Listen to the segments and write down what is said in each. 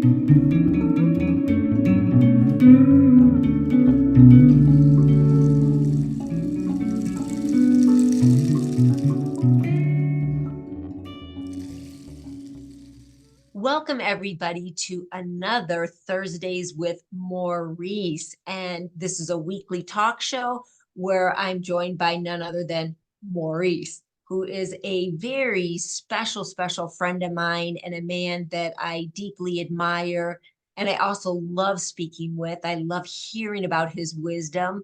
Welcome, everybody, to another Thursdays with Maurice. And this is a weekly talk show where I'm joined by none other than Maurice, who is a very special, special friend of mine and a man that I deeply admire. And I also love speaking with. I love hearing about his wisdom.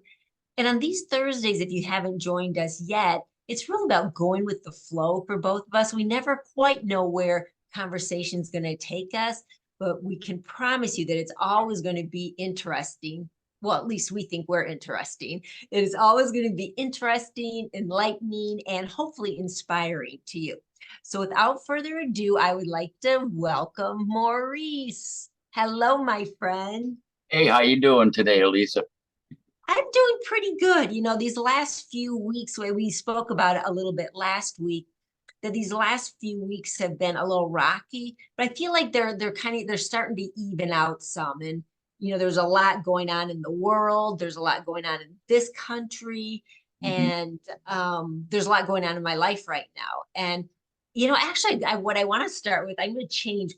And on these Thursdays, if you haven't joined us yet, it's really about going with the flow for both of us. We never quite know where conversation's going to take us, but we can promise you that it's always going to be interesting. Well, at least we think we're interesting. It is always going to be interesting, enlightening, and hopefully inspiring to you. So without further ado, I would like to welcome Maurice. Hello, my friend. Hey, how you doing today, Elisa? I'm doing pretty good. You know, these last few weeks, where we spoke about it a little bit last week, that these last few weeks have been a little rocky, but I feel like they're starting to even out some. And you know, there's a lot going on in the world. There's a lot going on in this country, Mhm. and there's a lot going on in my life right now. And you know, actually, what I want to start with, I'm going to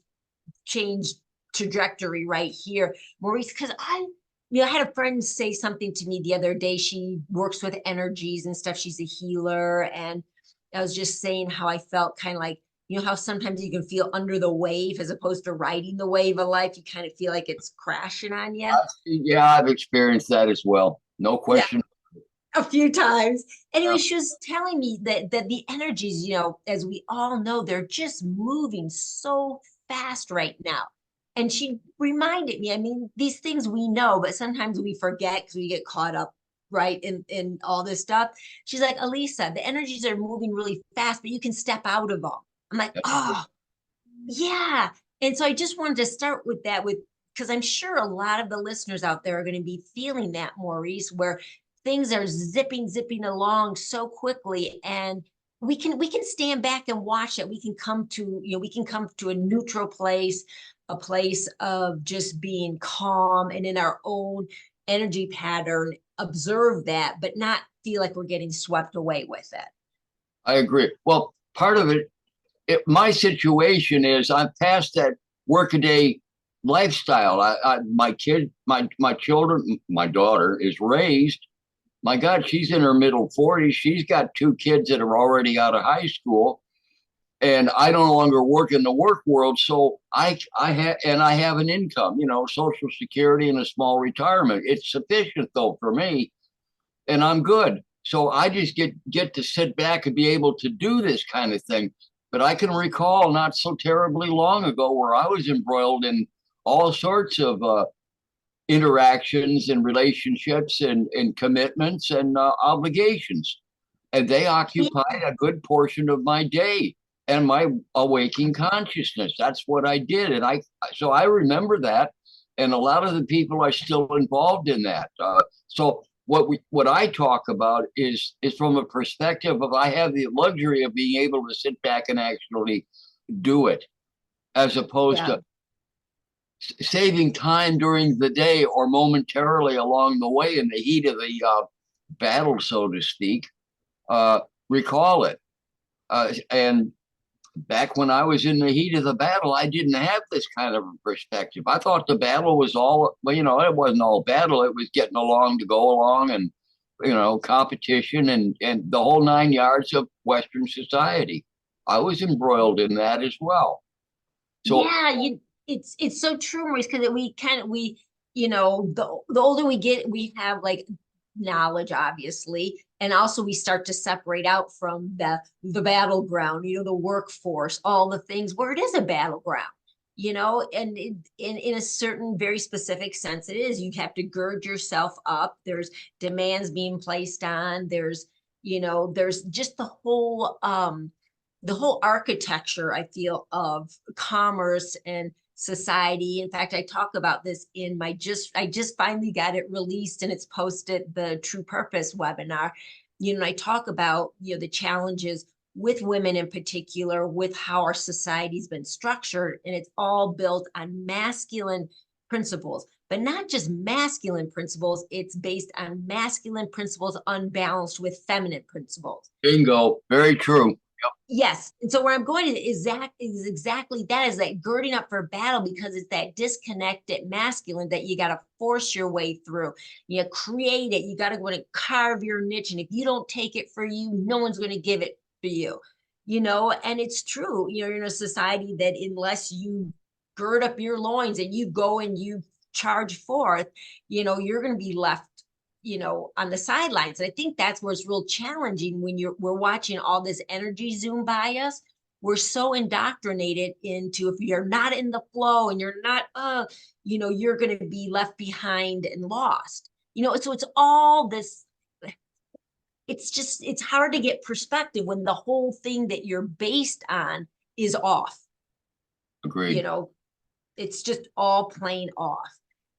change trajectory right here, Maurice, because I had a friend say something to me the other day. She works with energies and stuff. She's a healer. And I was just saying how I felt kind of like, you know, how sometimes you can feel under the wave as opposed to riding the wave of life. You kind of feel like it's crashing on you. Yeah, I've experienced that as well. No Yeah, question. a few times. Yeah, Anyway, she was telling me that the energies, you know, as we all know, they're just moving so fast right now. And she reminded me, I mean, these things we know, but sometimes we forget because we get caught up, right, in all this stuff. She's like, Elisa, the energies are moving really fast, but you can step out of them. I'm like, that's true. oh, yeah. And so I just wanted to start with that, with because I'm sure a lot of the listeners out there are going to be feeling that, Maurice, where things are zipping along so quickly, and we can stand back and watch it. We can come to, you know, we can come to a neutral place, a place of just being calm and in our own energy pattern, observe that, but not feel like we're getting swept away with it. I agree. Well, part of my situation is I'm past that workaday lifestyle. My kid, my children, my daughter is raised. My God, she's in her middle 40s. She's got two kids that are already out of high school, and I no longer work in the work world. So I have an income, Social Security and a small retirement. It's sufficient though for me, and I'm good. So I just get to sit back and be able to do this kind of thing. But I can recall not so terribly long ago where I was embroiled in all sorts of interactions and relationships and commitments and obligations, and they occupied a good portion of my day and my awaking consciousness. That's what I did, and I remember that, and a lot of the people are still involved in that. So what I talk about is from a perspective of I have the luxury of being able to sit back and actually do it, as opposed Yeah. to saving time during the day or momentarily along the way in the heat of the battle, so to speak. Recall it. And back when I was in the heat of the battle, I didn't have this kind of perspective. I thought the battle was all, well, it wasn't all battle. It was getting along to go along, and, competition and the whole 9 yards of Western society. I was embroiled in that as well. So Yeah, it's so true, Maurice, because we you know, the older we get, we have like knowledge, obviously, and also we start to separate out from the battleground, you know, the workforce, all the things where it is a battleground, you know, and in a certain very specific sense, it is. You have to gird yourself up. There's demands being placed on. There's, you know, there's just the whole architecture, I feel, of commerce and society. In fact, I talk about this in I just finally got it released and it's posted, the True Purpose webinar. You know, I talk about, you know, the challenges with women in particular, with how our society's been structured, and it's all built on masculine principles, but not just masculine principles. It's based on masculine principles unbalanced with feminine principles. Bingo. Very true. Yes. And so where I'm going is exactly that, is that girding up for battle, because it's that disconnected masculine that you got to force your way through. You create it. You got to go and carve your niche. And if you don't take it for you, no one's going to give it for you, and it's true. You're in a society that unless you gird up your loins and you go and you charge forth, you're going to be left on the sidelines. And I think that's where it's real challenging when we're watching all this energy zoom by us. We're so indoctrinated into, if you're not in the flow and you're not, you're going to be left behind and lost. So it's all this. It's hard to get perspective when the whole thing that you're based on is off. Agreed. It's just all plain off.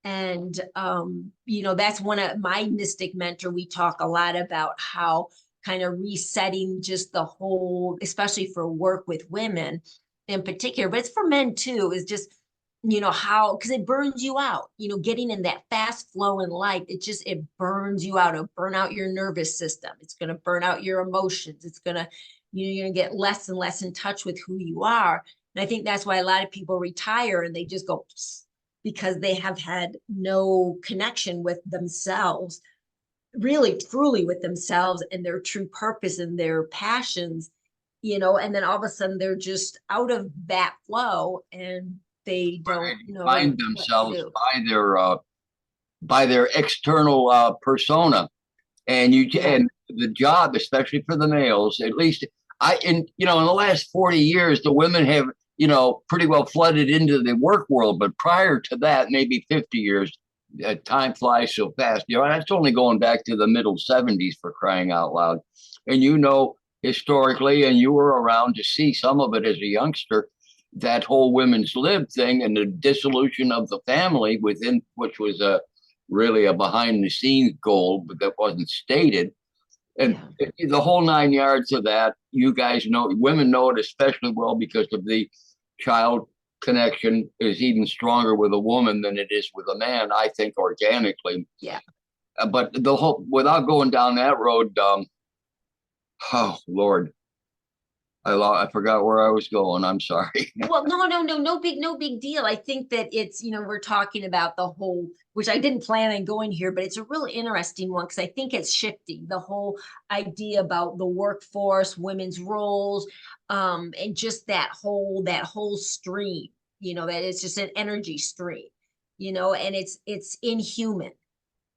And, that's one of my mystic mentor. We talk a lot about how kind of resetting just the whole, especially for work with women in particular, but it's for men too, is just, how, because it burns you out, getting in that fast flow in life. It burns you out. It'll burn out your nervous system. It's going to burn out your emotions. It's going to, you're going to get less and less in touch with who you are. And I think that's why a lot of people retire and they just go, because they have had no connection with themselves, really truly with themselves and their true purpose and their passions, and then all of a sudden they're just out of that flow and they don't know find themselves by their external persona. And and the job, especially for the males, at least in the last 40 years, the women have pretty well flooded into the work world. But prior to that, maybe 50 years, time flies so fast. That's only going back to the middle 70s, for crying out loud. And historically, and you were around to see some of it as a youngster, that whole women's lib thing and the dissolution of the family within, which was really a behind the scenes goal, but that wasn't stated. And the whole 9 yards of that, you guys know, women know it especially well because of the child connection is even stronger with a woman than it is with a man, I think, organically. Yeah. But the whole, without going down that road, oh Lord, I forgot where I was going. I'm sorry. Well, no big deal. I think that it's, we're talking about the whole, which I didn't plan on going here, but it's a really interesting one because I think it's shifting the whole idea about the workforce, women's roles, and just that whole stream, that it's just an energy stream, and it's inhuman.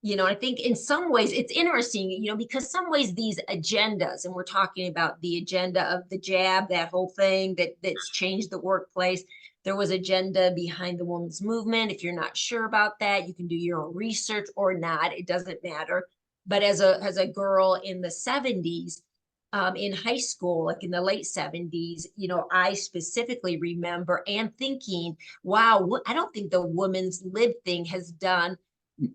I think in some ways it's interesting, because some ways these agendas, and we're talking about the agenda of the jab, that whole thing that's changed the workplace. There was agenda behind the women's movement. If you're not sure about that, you can do your own research or not. It doesn't matter. But as a girl in the 70s, in high school, like in the late 70s, I specifically remember and thinking, wow, I don't think the women's lib thing has done,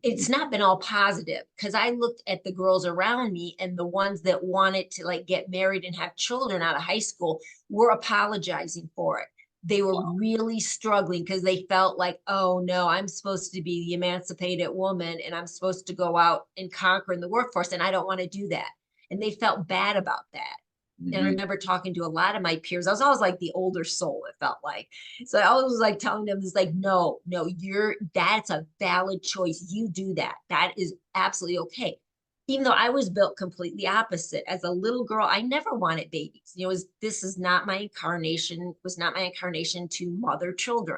it's not been all positive, because I looked at the girls around me and the ones that wanted to like get married and have children out of high school were apologizing for it. They were really struggling because they felt like, oh no, I'm supposed to be the emancipated woman and I'm supposed to go out and conquer in the workforce, and I don't want to do that. And they felt bad about that. And I remember talking to a lot of my peers. I was always like the older soul, it felt like. So I always was like telling them, it's like, no, that's a valid choice. You do that. That is absolutely okay. Even though I was built completely opposite. As a little girl, I never wanted babies. This is not my incarnation, was not my incarnation to mother children.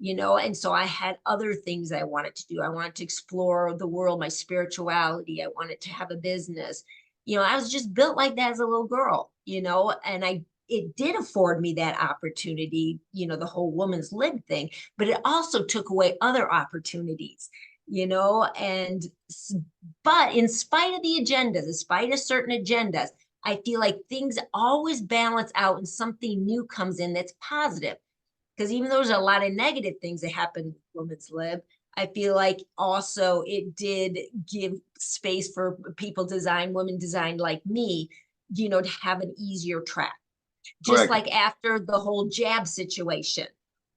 And so I had other things I wanted to do. I wanted to explore the world, my spirituality. I wanted to have a business. I was just built like that as a little girl, and it did afford me that opportunity, the whole woman's lib thing, but it also took away other opportunities, but in spite of the agendas, in spite of certain agendas, I feel like things always balance out and something new comes in that's positive. Because even though there's a lot of negative things that happen with women's lib, I feel like also it did give space for women designed like me to have an easier track. Just Correct. like after the whole jab situation,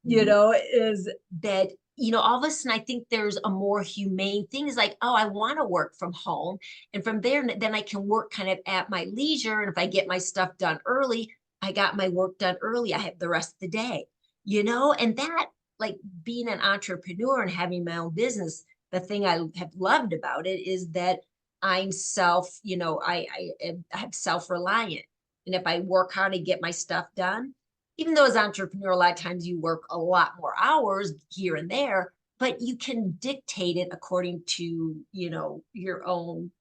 Mhm. is that, all of a sudden I think there's a more humane thing. Is like, oh, I want to work from home. And from there, then I can work kind of at my leisure. And if I get my stuff done early, I got my work done early. I have the rest of the day, and that, like being an entrepreneur and having my own business, the thing I have loved about it is that I'm I'm self-reliant. And if I work hard to get my stuff done, even though as an entrepreneur, a lot of times you work a lot more hours here and there, but you can dictate it according to, your own,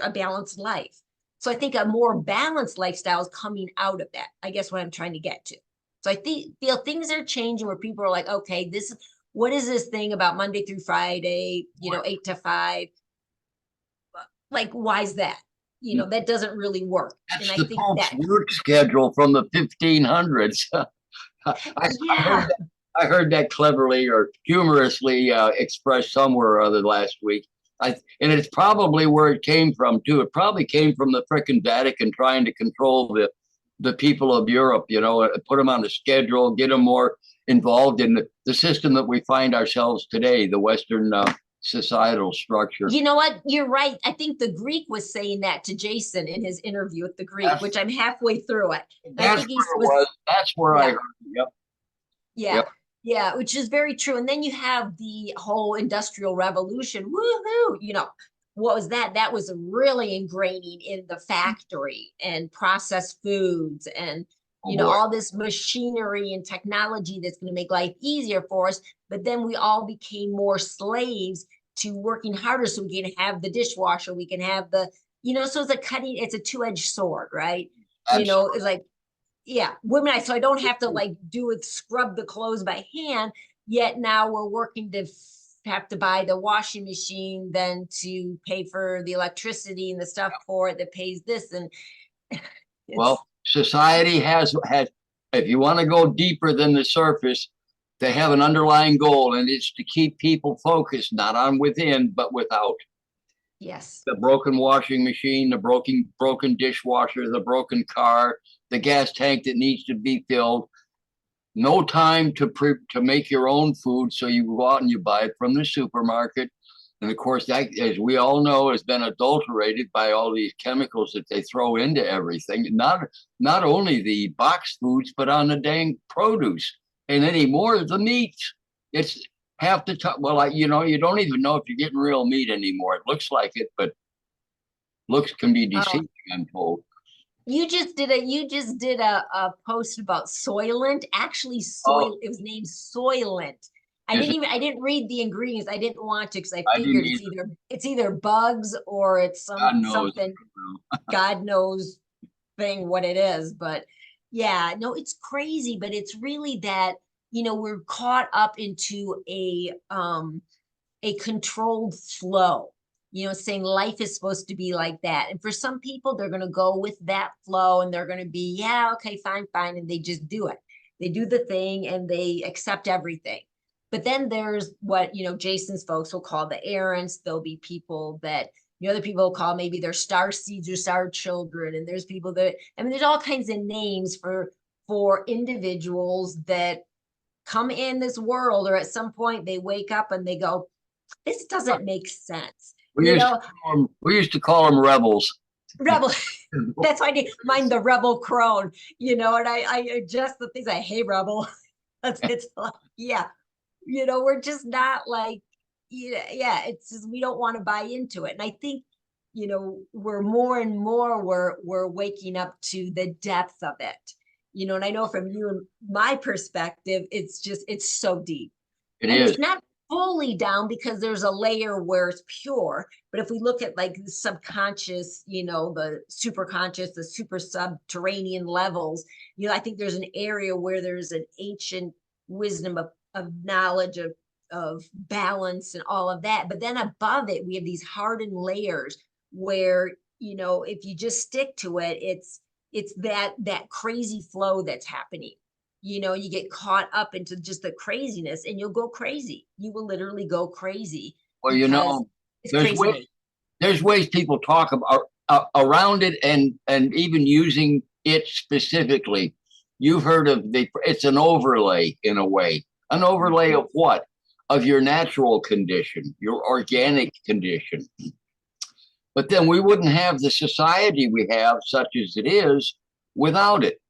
a balanced life. So I think a more balanced lifestyle is coming out of that. I guess what I'm trying to get to. So I feel things are changing where people are like, okay, what is this thing about Monday through Friday, 8 to 5? Like, why is that? That doesn't really work. And That's I the think Pope's that, work schedule from the 1500s. yeah. I heard that cleverly or humorously expressed somewhere or other last week. And it's probably where it came from too. It probably came from the frickin' Vatican trying to control the people of Europe, put them on the schedule, get them more involved in the system that we find ourselves today, the Western societal structure. You know what? You're right. I think the Greek was saying that to Jason in his interview with the Greek, That's, which I'm halfway through it. And I that's think he where it was, was. That's where I yeah, heard it. Yep. yeah, Yep. yeah, which is very true. And then you have the whole industrial revolution. Woohoo! What was that? That was really ingraining in the factory and processed foods and Oh boy. all this machinery and technology that's going to make life easier for us. But then we all became more slaves to working harder so we can have the dishwasher, we can have so it's a two-edged sword, right? Absolutely. It's like, yeah, so I don't have to like scrub the clothes by hand. Yet now we're working to have to buy the washing machine, then to pay for the electricity and the stuff for it that pays this. And it's, Well, society has, if you want to go deeper than the surface, they have an underlying goal, and it's to keep people focused, not on within, but without. yes. The broken washing machine, the broken dishwasher, the broken car, the gas tank that needs to be filled. No time to make your own food, so you go out and you buy it from the supermarket. And of course, that, as we all know, has been adulterated by all these chemicals that they throw into everything. Not only the boxed foods, but on the dang produce, and anymore the meats. It's half the time. Well, you don't even know if you're getting real meat anymore. It looks like it, but looks can be Oh, deceiving, I'm told. you just did a post about Soylent. Actually, Oh, it was named Soylent. is it? I didn't read the ingredients. I didn't want to because I I didn't figured either. it's either bugs or it's God knows. something God knows thing what it is. But yeah, no, it's crazy, but it's really that, we're caught up into a controlled flow, saying life is supposed to be like that. And for some people, they're going to go with that flow and they're going to be, yeah, okay, fine, fine. And they just do it. They do the thing and they accept everything. But then there's what, Jason's folks will call the errants. There'll be people that, other people will call maybe they're star seeds or star children. And there's people that, there's all kinds of names for individuals that come in this world, or at some point they wake up and they go, this doesn't make sense. We used to call them rebels. Rebel. That's why I did mine the Rebel Crone, and I adjust the things. Hey, Rebel. It's like, yeah, we're just not like, yeah, it's just, we don't want to buy into it. And I think, we're more and more, we're waking up to the depth of it, and I know from you and my perspective, it's so deep. It And is. it's not fully down because there's a layer where it's pure. But if we look at like the subconscious, the super conscious, the super subterranean levels, I think there's an area where there's an ancient wisdom of knowledge of balance and all of that. But then above it, we have these hardened layers where, if you just stick to it, it's that crazy flow that's happening. You get caught up into just the craziness and you'll go crazy. You will literally go crazy Well, because it's there's ways crazy. there's ways people talk about around it and even using it specifically. You've heard of it's an overlay in a way. An overlay of what? Of your natural condition, your organic condition. But then we wouldn't have the society we have, such as it is, without it.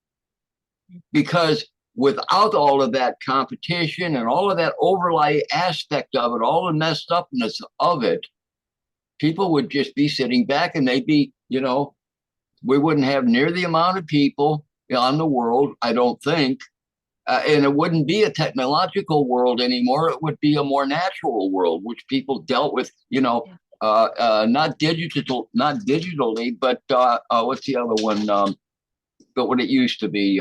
Because without all of that competition and all of that overlay aspect of it, all the messed upness of it, people would just be sitting back and they'd be, we wouldn't have near the amount of people on the world, I don't think. And it wouldn't be a technological world anymore. It would be a more natural world, which people dealt with, not digitally, but what's the other one? But what it used to be,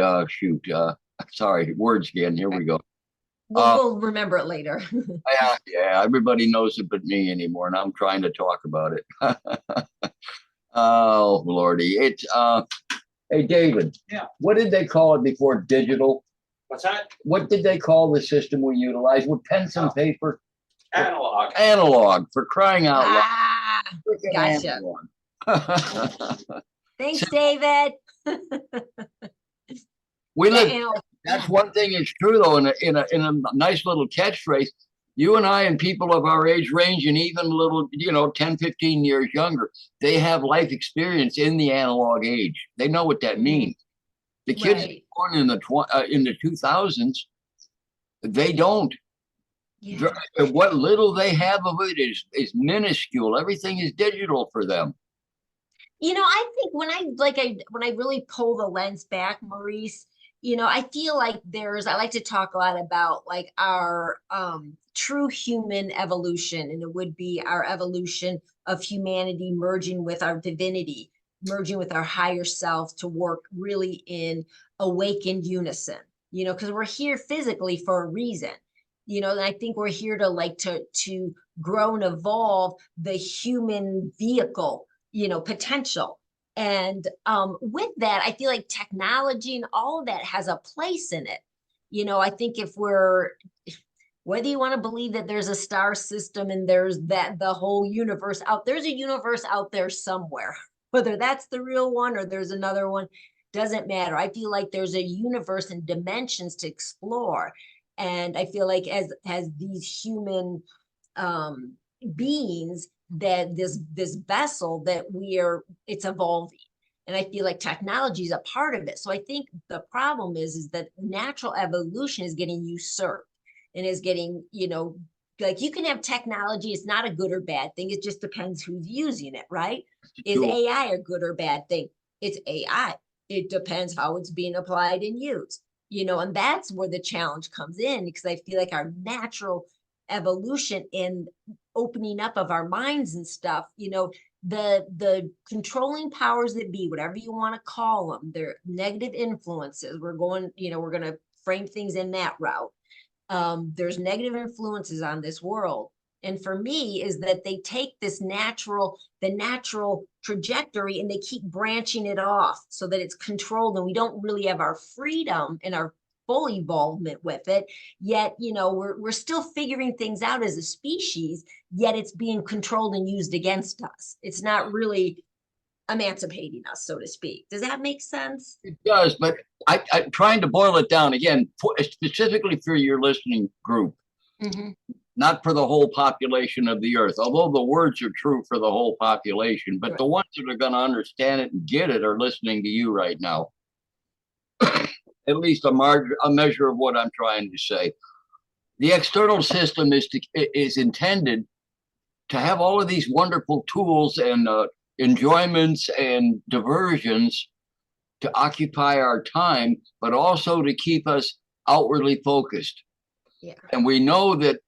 sorry, words again. Here we go. We'll remember it later. yeah, everybody knows it but me anymore, and I'm trying to talk about it. Oh, Lordy. It's, hey, David. Yeah. What did they call it before digital? What's that? What did they call the system we utilize with pens and paper? Analog. Analog, for crying out loud. Gotcha. Analog. Thanks, David. We live. That's one thing is true though. In a nice little catchphrase, you and I and people of our age range and even a little, 10, 15 years younger, they have life experience in the analog age. They know what that means. The kids born in the 2000s, they don't. Yeah. What little they have of it is minuscule. Everything is digital for them. I think when I really pull the lens back, Maurice, I feel like I like to talk a lot about like our true human evolution, and it would be our evolution of humanity merging with our divinity, merging with our higher self to work really in awakened unison, because we're here physically for a reason, and I think we're here to grow and evolve the human vehicle, potential. And with that, I feel like technology and all of that has a place in it. I think whether you want to believe that there's a star system and there's the whole universe there's a universe out there somewhere, whether that's the real one or there's another one, doesn't matter. I feel like there's a universe and dimensions to explore. And I feel like as these human beings, that this vessel that it's evolving, and I feel like technology is a part of it. So I think the problem is that natural evolution is getting usurped and is getting, like you can have technology, it's not a good or bad thing, it just depends who's using it, right? Is AI a good or bad thing? It's AI. It depends how it's being applied and used, and that's where the challenge comes in, because I feel like our natural evolution in opening up of our minds and stuff, the controlling powers that be, whatever you want to call them, they're negative influences. We're going to frame things in that route. There's negative influences on this world. And for me is that they take the natural trajectory and they keep branching it off so that it's controlled, and we don't really have our freedom and our full involvement with it. Yet, we're still figuring things out as a species, yet it's being controlled and used against us. It's not really emancipating us, so to speak. Does that make sense? It does, but I'm trying to boil it down again, specifically for your listening group, not for the whole population of the earth, although the words are true for the whole population, but the ones that are going to understand it and get it are listening to you right now. At least a measure of what I'm trying to say. The external system is intended to have all of these wonderful tools and enjoyments and diversions to occupy our time, but also to keep us outwardly focused. Yeah. And we know that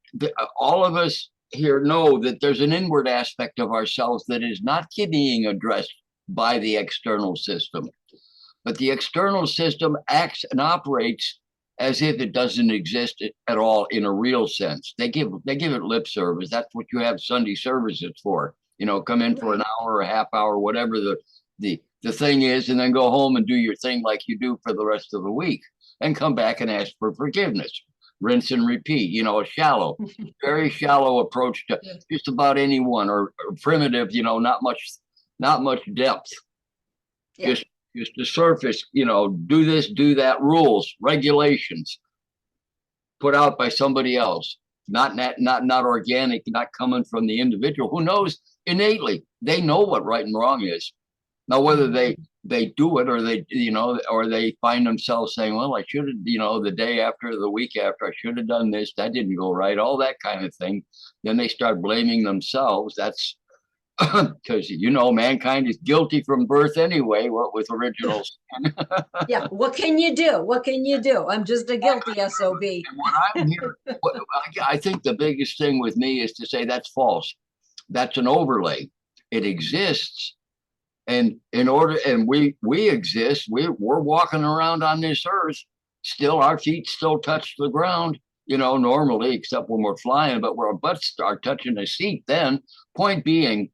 all of us here know that there's an inward aspect of ourselves that is not being addressed by the external system. But the external system acts and operates as if it doesn't exist at all in a real sense. They give it lip service. That's what you have Sunday services for. Come in for an hour or a half hour, whatever the thing is, and then go home and do your thing like you do for the rest of the week, and come back and ask for forgiveness. Rinse and repeat. A very shallow approach to just about anyone, or primitive. Not much not much depth. Yeah. Just the surface, do this, do that, rules, regulations put out by somebody else, not organic, not coming from the individual who knows innately. They know what right and wrong is. Now, whether they do it or or they find themselves saying, well, I should have, the day after, the week after, I should have done this, that didn't go right, all that kind of thing. Then they start blaming themselves. That's because mankind is guilty from birth anyway, what with original sin. Yeah. What can you do? What can you do? I'm just a guilty SOB. And what I'm here, I think the biggest thing with me is to say that's false. That's an overlay. It exists. And we exist, we're walking around on this earth, still our feet still touch the ground, normally, except when we're flying, but our butts are touching the seat then. Point being,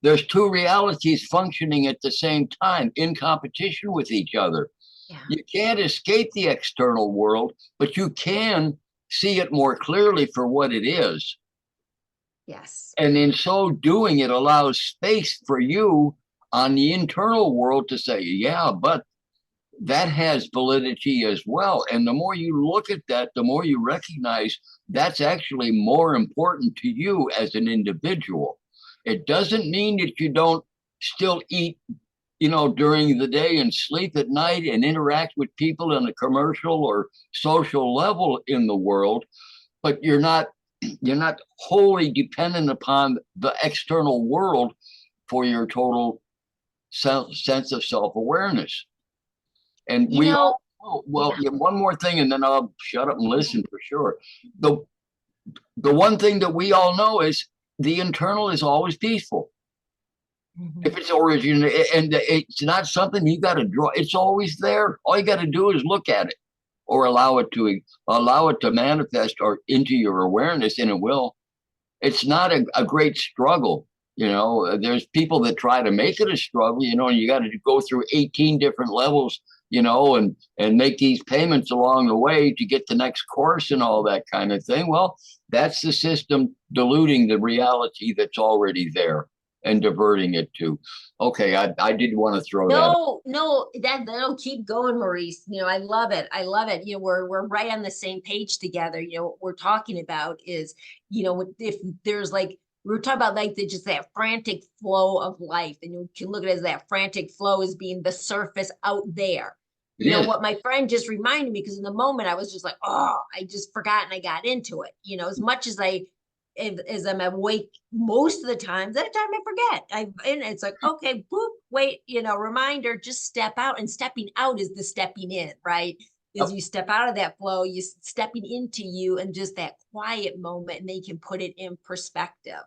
there's two realities functioning at the same time in competition with each other. Yeah. You can't escape the external world, but you can see it more clearly for what it is. Yes. And in so doing, it allows space for you on the internal world to say, yeah, but that has validity as well. And the more you look at that, the more you recognize that's actually more important to you as an individual. It doesn't mean that you don't still eat, during the day and sleep at night and interact with people on a commercial or social level in the world, but you're not wholly dependent upon the external world for your total sense of self-awareness. And one more thing, and then I'll shut up and listen for sure. The one thing that we all know is the internal is always peaceful. If it's origin, and it's not something you got to draw, it's always there. All you got to do is look at it or allow it to manifest or into your awareness, and it will. It's not a great struggle. There's people that try to make it a struggle, and you got to go through 18 different levels, and make these payments along the way to get the next course and all that kind of thing. Well, that's the system diluting the reality that's already there and diverting it to. Okay, I did want to throw that. No, that'll keep going, Maurice. I love it. I love it. We're right on the same page together. What we're talking about is, if there's we're talking about just that frantic flow of life, and you can look at it as that frantic flow as being the surface out there. What my friend just reminded me, because in the moment I was just like, oh, I just forgot and I got into it. As much as as I'm awake most of the time, that time I forget. And it's like, okay, boop, wait, reminder, just step out. And stepping out is the stepping in, right? Is you step out of that flow, you stepping into you and just that quiet moment, and then you can put it in perspective,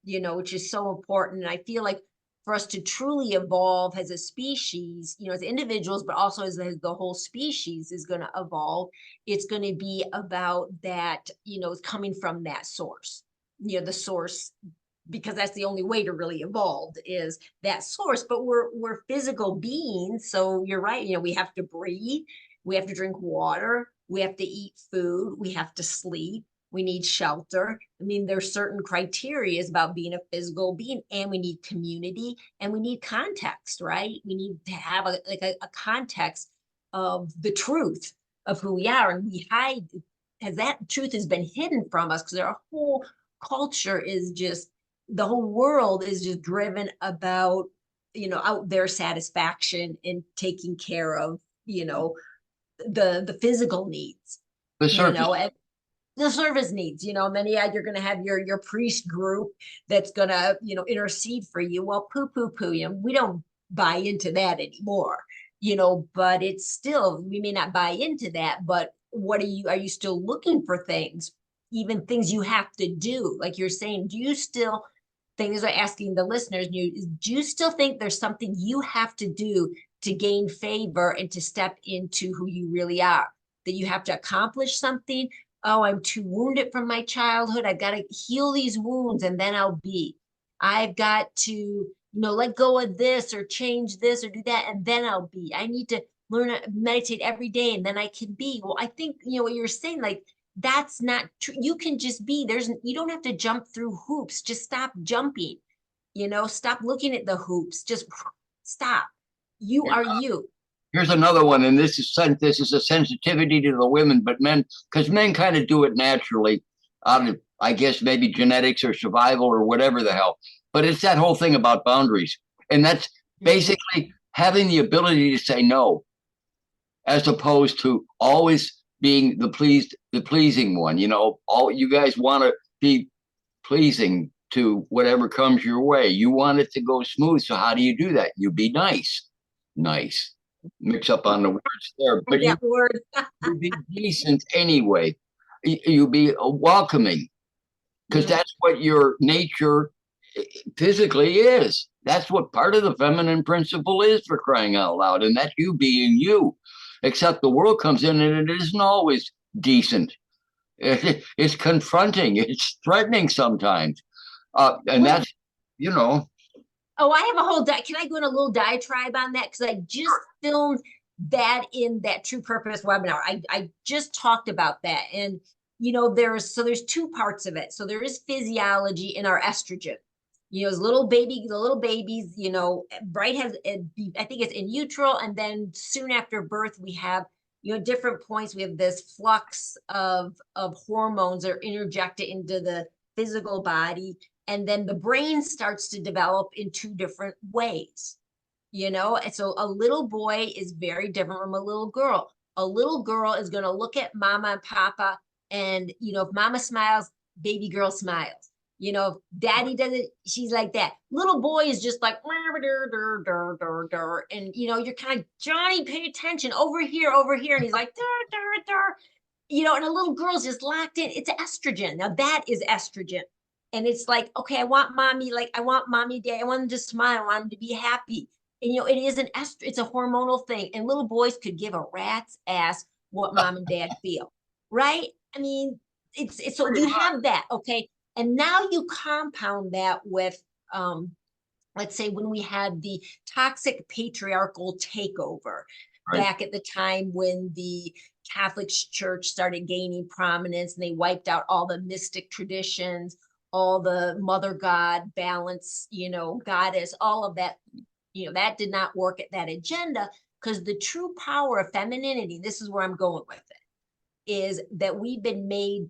which is so important. And I feel like for us to truly evolve as a species, as individuals, but also as the whole species is going to evolve, it's going to be about that, coming from that source, the source, because that's the only way to really evolve is that source. But we're physical beings. So you're right. We have to breathe. We have to drink water. We have to eat food. We have to sleep. We need shelter. I mean, there's certain criteria about being a physical being, and we need community, and we need context, right? We need to have a context of the truth of who we are, and we hide, as that truth has been hidden from us, because our whole culture is just, the whole world is just driven about, out there satisfaction and taking care of, the physical needs, The surface. and the service needs, and then you're going to have your priest group that's going to, intercede for you. Well, poo, we don't buy into that anymore, but it's still, we may not buy into that, but are you still looking for things, even things you have to do? Like you're saying, do you still think, as I'm asking the listeners, do you still think there's something you have to do to gain favor and to step into who you really are? That you have to accomplish something? Oh, I'm too wounded from my childhood. I've got to heal these wounds and then I'll be. I've got to, let go of this or change this or do that and then I'll be. I need to learn to meditate every day and then I can be. Well, I think, what you're saying, that's not true. You can just be. You don't have to jump through hoops. Just stop jumping. Stop looking at the hoops. Just stop. You Yeah. are you. Here's another one, and this is a sensitivity to the women, but men, because men kind of do it naturally out of, I guess, maybe genetics or survival or whatever the hell. But it's that whole thing about boundaries. And that's basically having the ability to say no, as opposed to always being the pleasing one. All you guys want to be pleasing to whatever comes your way. You want it to go smooth. So how do you do that? You be nice. Nice. Mix up on the words there, but That word. you be decent anyway. You be welcoming, because that's what your nature physically is. That's what part of the feminine principle is, for crying out loud. And that's you being you. Except the world comes in and it isn't always decent. It's confronting. It's threatening sometimes. And that's, you know, Oh, I have a whole can I go in a little diatribe on that? Because I just filmed that in that True Purpose webinar. I just talked about that. And there's two parts of it. So there is physiology in our estrogen. As the little babies, Bright has, I think it's in utero, and then soon after birth, we have, different points. We have this flux of hormones that are interjected into the physical body. And then the brain starts to develop in two different ways, and so a little boy is very different from a little girl. A little girl is going to look at mama and papa, and if mama smiles, baby girl smiles. If daddy does it, she's like that. Little boy is just like, and you're kind of, Johnny, pay attention, over here, and he's like, and a little girl's just locked in. It's estrogen. Now that is estrogen. And it's like, okay, I want mommy, dad, I want them to smile, I want them to be happy. And it is it's a hormonal thing. And little boys could give a rat's ass what mom and dad feel, right? I mean, it's so you have that, okay. And now you compound that with let's say when we had the toxic patriarchal takeover back at the time when the Catholic Church started gaining prominence, and they wiped out all the mystic traditions, all the mother god balance, goddess, all of that, that did not work at that agenda, because the true power of femininity, this is where I'm going with it, is that women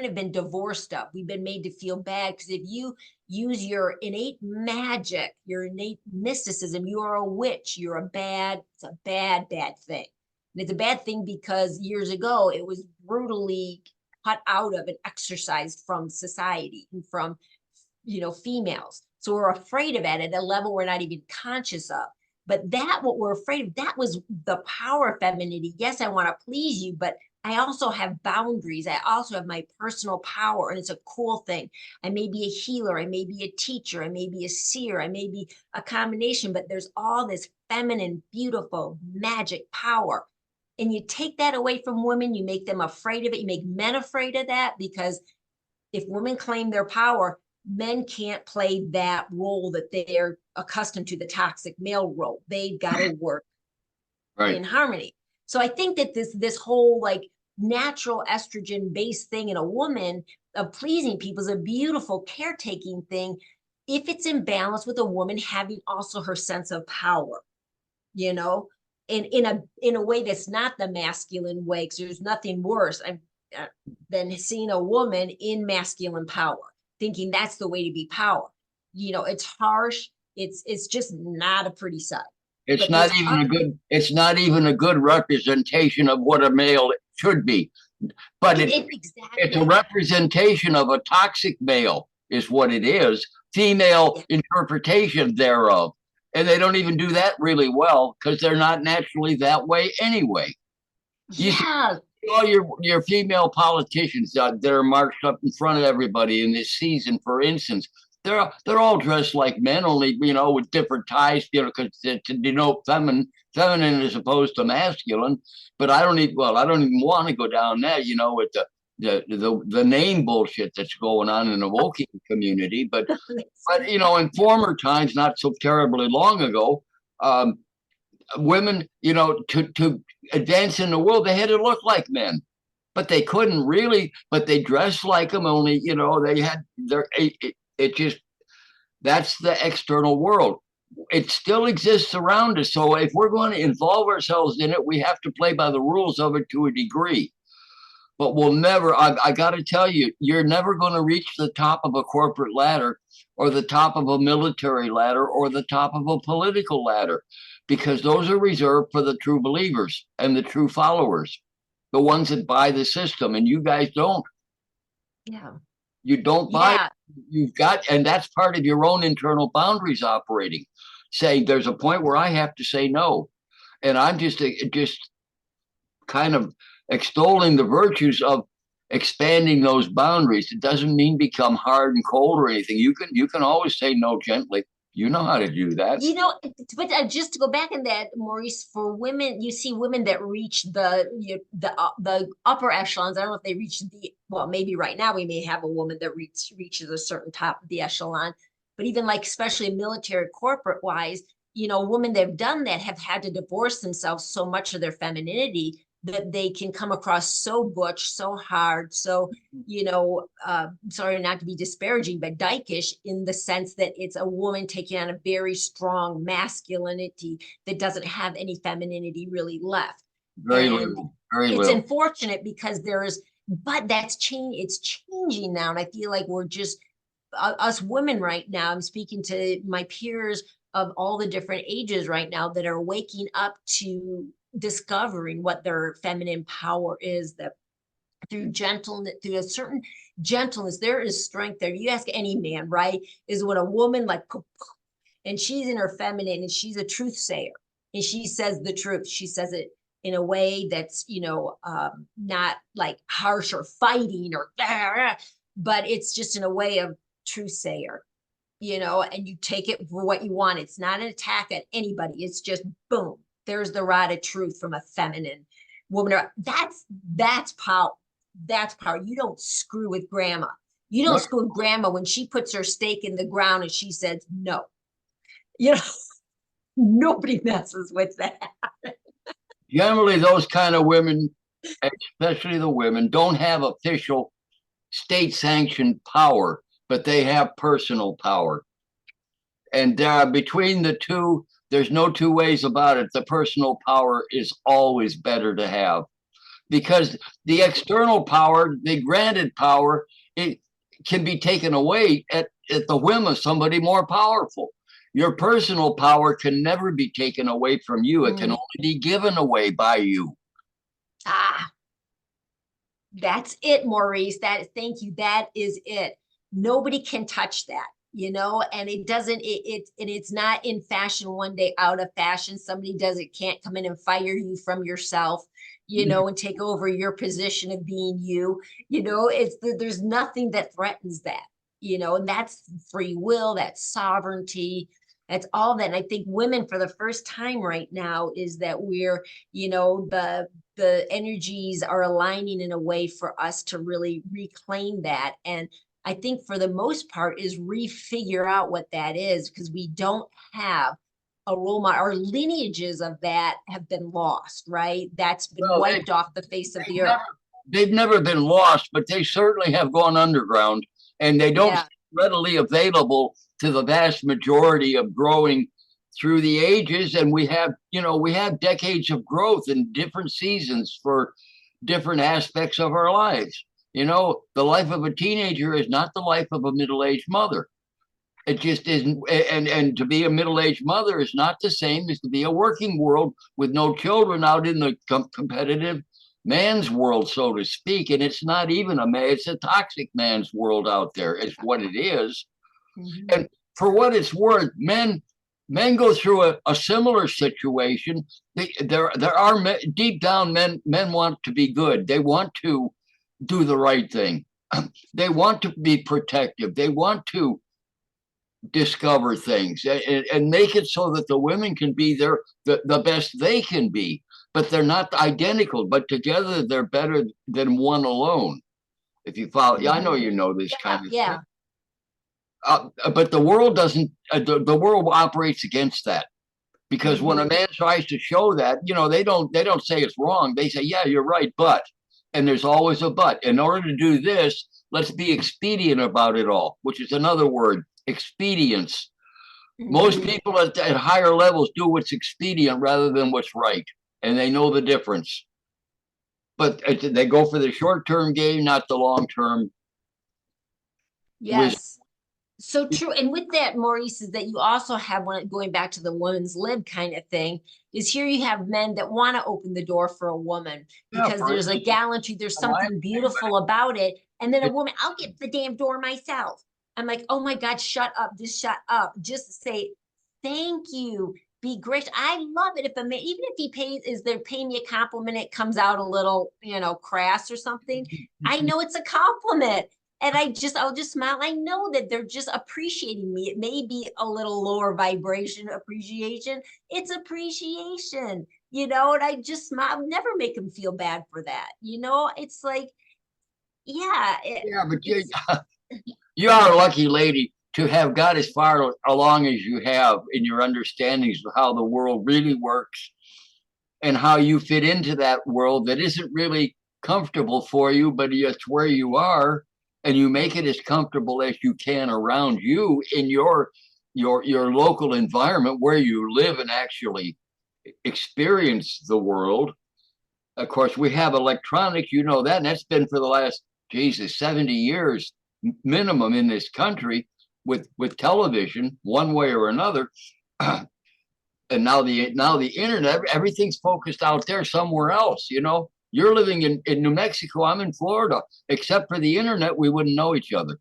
have been divorced of. We've been made to feel bad, because if you use your innate magic, your innate mysticism, you are a witch, it's a bad thing. And it's a bad thing because years ago, it was brutally cut out of and exercised from society and from, females. So we're afraid of it at a level we're not even conscious of. But what we're afraid of, that was the power of femininity. Yes, I want to please you, but I also have boundaries. I also have my personal power, and it's a cool thing. I may be a healer, I may be a teacher, I may be a seer, I may be a combination, but there's all this feminine, beautiful, magic power. And you take that away from women, you make them afraid of it, you make men afraid of that, because if women claim their power, men can't play that role that they're accustomed to, the toxic male role. They've got to work in harmony. So I think that this whole like natural estrogen based thing in a woman of pleasing people is a beautiful caretaking thing, if it's in balance with a woman having also her sense of power, and in a way that's not the masculine way, because there's nothing worse than seeing a woman in masculine power, thinking that's the way to be power. It's harsh. It's just not a pretty sight. It's not even a good representation of what a male should be. But it's a representation of a toxic male, is what it is. Female interpretation thereof. And they don't even do that really well, because they're not naturally that way anyway. You see all your female politicians that are marched up in front of everybody in this season, for instance, they're all dressed like men, only with different ties, because to denote feminine as opposed to masculine. But I don't even want to go down that, with the name bullshit that's going on in the woke community. But in former times, not so terribly long ago, women, to advance in the world, they had to look like men, but they couldn't really. But they dressed like them. Only they had it just That's the external world. It still exists around us. So if we're going to involve ourselves in it, we have to play by the rules of it to a degree. But we'll never, I got to tell you, you're never going to reach the top of a corporate ladder or the top of a military ladder or the top of a political ladder, because those are reserved for the true believers and the true followers, the ones that buy the system. And you guys don't. Yeah. You don't buy. Yeah. You've got, and that's part of your own internal boundaries operating. Saying there's a point where I have to say no, and I'm just kind of extolling the virtues of expanding those boundaries. It doesn't mean become hard and cold or anything. You can always say no gently. You know how to do that. You know, but just to go back in that, Maurice, for women, you see women that reach the upper echelons. I don't know if they reach well, maybe right now we may have a woman that reaches a certain top of the echelon, but even like especially military corporate wise, women that have done that have had to divorce themselves so much of their femininity that they can come across so butch, so hard, so, sorry not to be disparaging, but dykish in the sense that it's a woman taking on a very strong masculinity that doesn't have any femininity really left. Very little, very it's little. Unfortunate because but that's it's changing now. And I feel like we're just, us women right now, I'm speaking to my peers of all the different ages right now that are waking up to discovering what their feminine power is, that through gentleness, through a certain gentleness, there is strength there. You ask any man, right? Is when a woman like, and she's in her feminine and she's a truth sayer and she says the truth. She says it in a way that's, not like harsh or fighting or, but it's just in a way of truth sayer, and you take it for what you want. It's not an attack at anybody. It's just boom. There's the rod of truth from a feminine woman. That's power. That's power. You don't screw with grandma. You don't screw with grandma when she puts her stake in the ground and she says no. Nobody messes with that. Generally, those kind of women, especially the women, don't have official state-sanctioned power, but they have personal power. And between the two, there's no two ways about it. The personal power is always better to have, because the external power, the granted power, it can be taken away at the whim of somebody more powerful. Your personal power can never be taken away from you. It can only be given away by you. That's it, Maurice. Thank you. That is it. Nobody can touch that. And it doesn't, it's not in fashion one day, out of fashion. Somebody can't come in and fire you from yourself, and take over your position of being you. There's nothing that threatens that, and that's free will, that's sovereignty, that's all that. And I think women for the first time right now is that we're, the energies are aligning in a way for us to really reclaim that. And I think for the most part is refigure out what that is, because we don't have a role model. Our lineages of that have been lost, right? That's been wiped off the face of the earth. They've never been lost, but they certainly have gone underground, and they don't readily available to the vast majority of growing through the ages. And we have decades of growth in different seasons for different aspects of our lives. The life of a teenager is not the life of a middle-aged mother. It just isn't. And to be a middle-aged mother is not the same as to be a working world with no children out in the competitive man's world, so to speak. And it's not even it's a toxic man's world out there, is what it is. And for what it's worth, men go through a similar situation. There are deep down men want to be good. They want to do the right thing. They want to be protective. They want to discover things and make it so that the women can be the best they can be. But they're not identical, but together they're better than one alone. If you follow, I know you know this kind of thing. But the world doesn't. The world operates against that, because when a man tries to show that, they don't say it's wrong. They say, yeah, you're right, but. And there's always a but. In order to do this, let's be expedient about it all, which is another word expedience. Most people at higher levels do what's expedient rather than what's right, and they know the difference. But they go for the short-term gain, not the long-term. Yes. So true. And with that, Maurice, is that you also have one going back to the woman's lib kind of thing, is here you have men that want to open the door for a woman because there's a gallantry, there's something beautiful about it. And then a woman, I'll get the damn door myself. I'm like, oh my God, shut up, just shut up. Just say, thank you. Be gracious. I love it if a man, even if he pays, is they're paying me a compliment, it comes out a little, crass or something. I know it's a compliment. And I'll just smile. I know that they're just appreciating me. It may be a little lower vibration appreciation. It's appreciation, and I just smile, never make them feel bad for that. It's like, yeah. Yeah, but you are a lucky lady to have got as far along as you have in your understandings of how the world really works and how you fit into that world that isn't really comfortable for you, but it's where you are. And you make it as comfortable as you can around you in your local environment where you live and actually experience the world. Of course, we have electronics, that, and that's been for the last, 70 years minimum in this country with television, one way or another. And now the internet, everything's focused out there somewhere else, You're living in New Mexico, I'm in Florida. Except for the internet, we wouldn't know each other.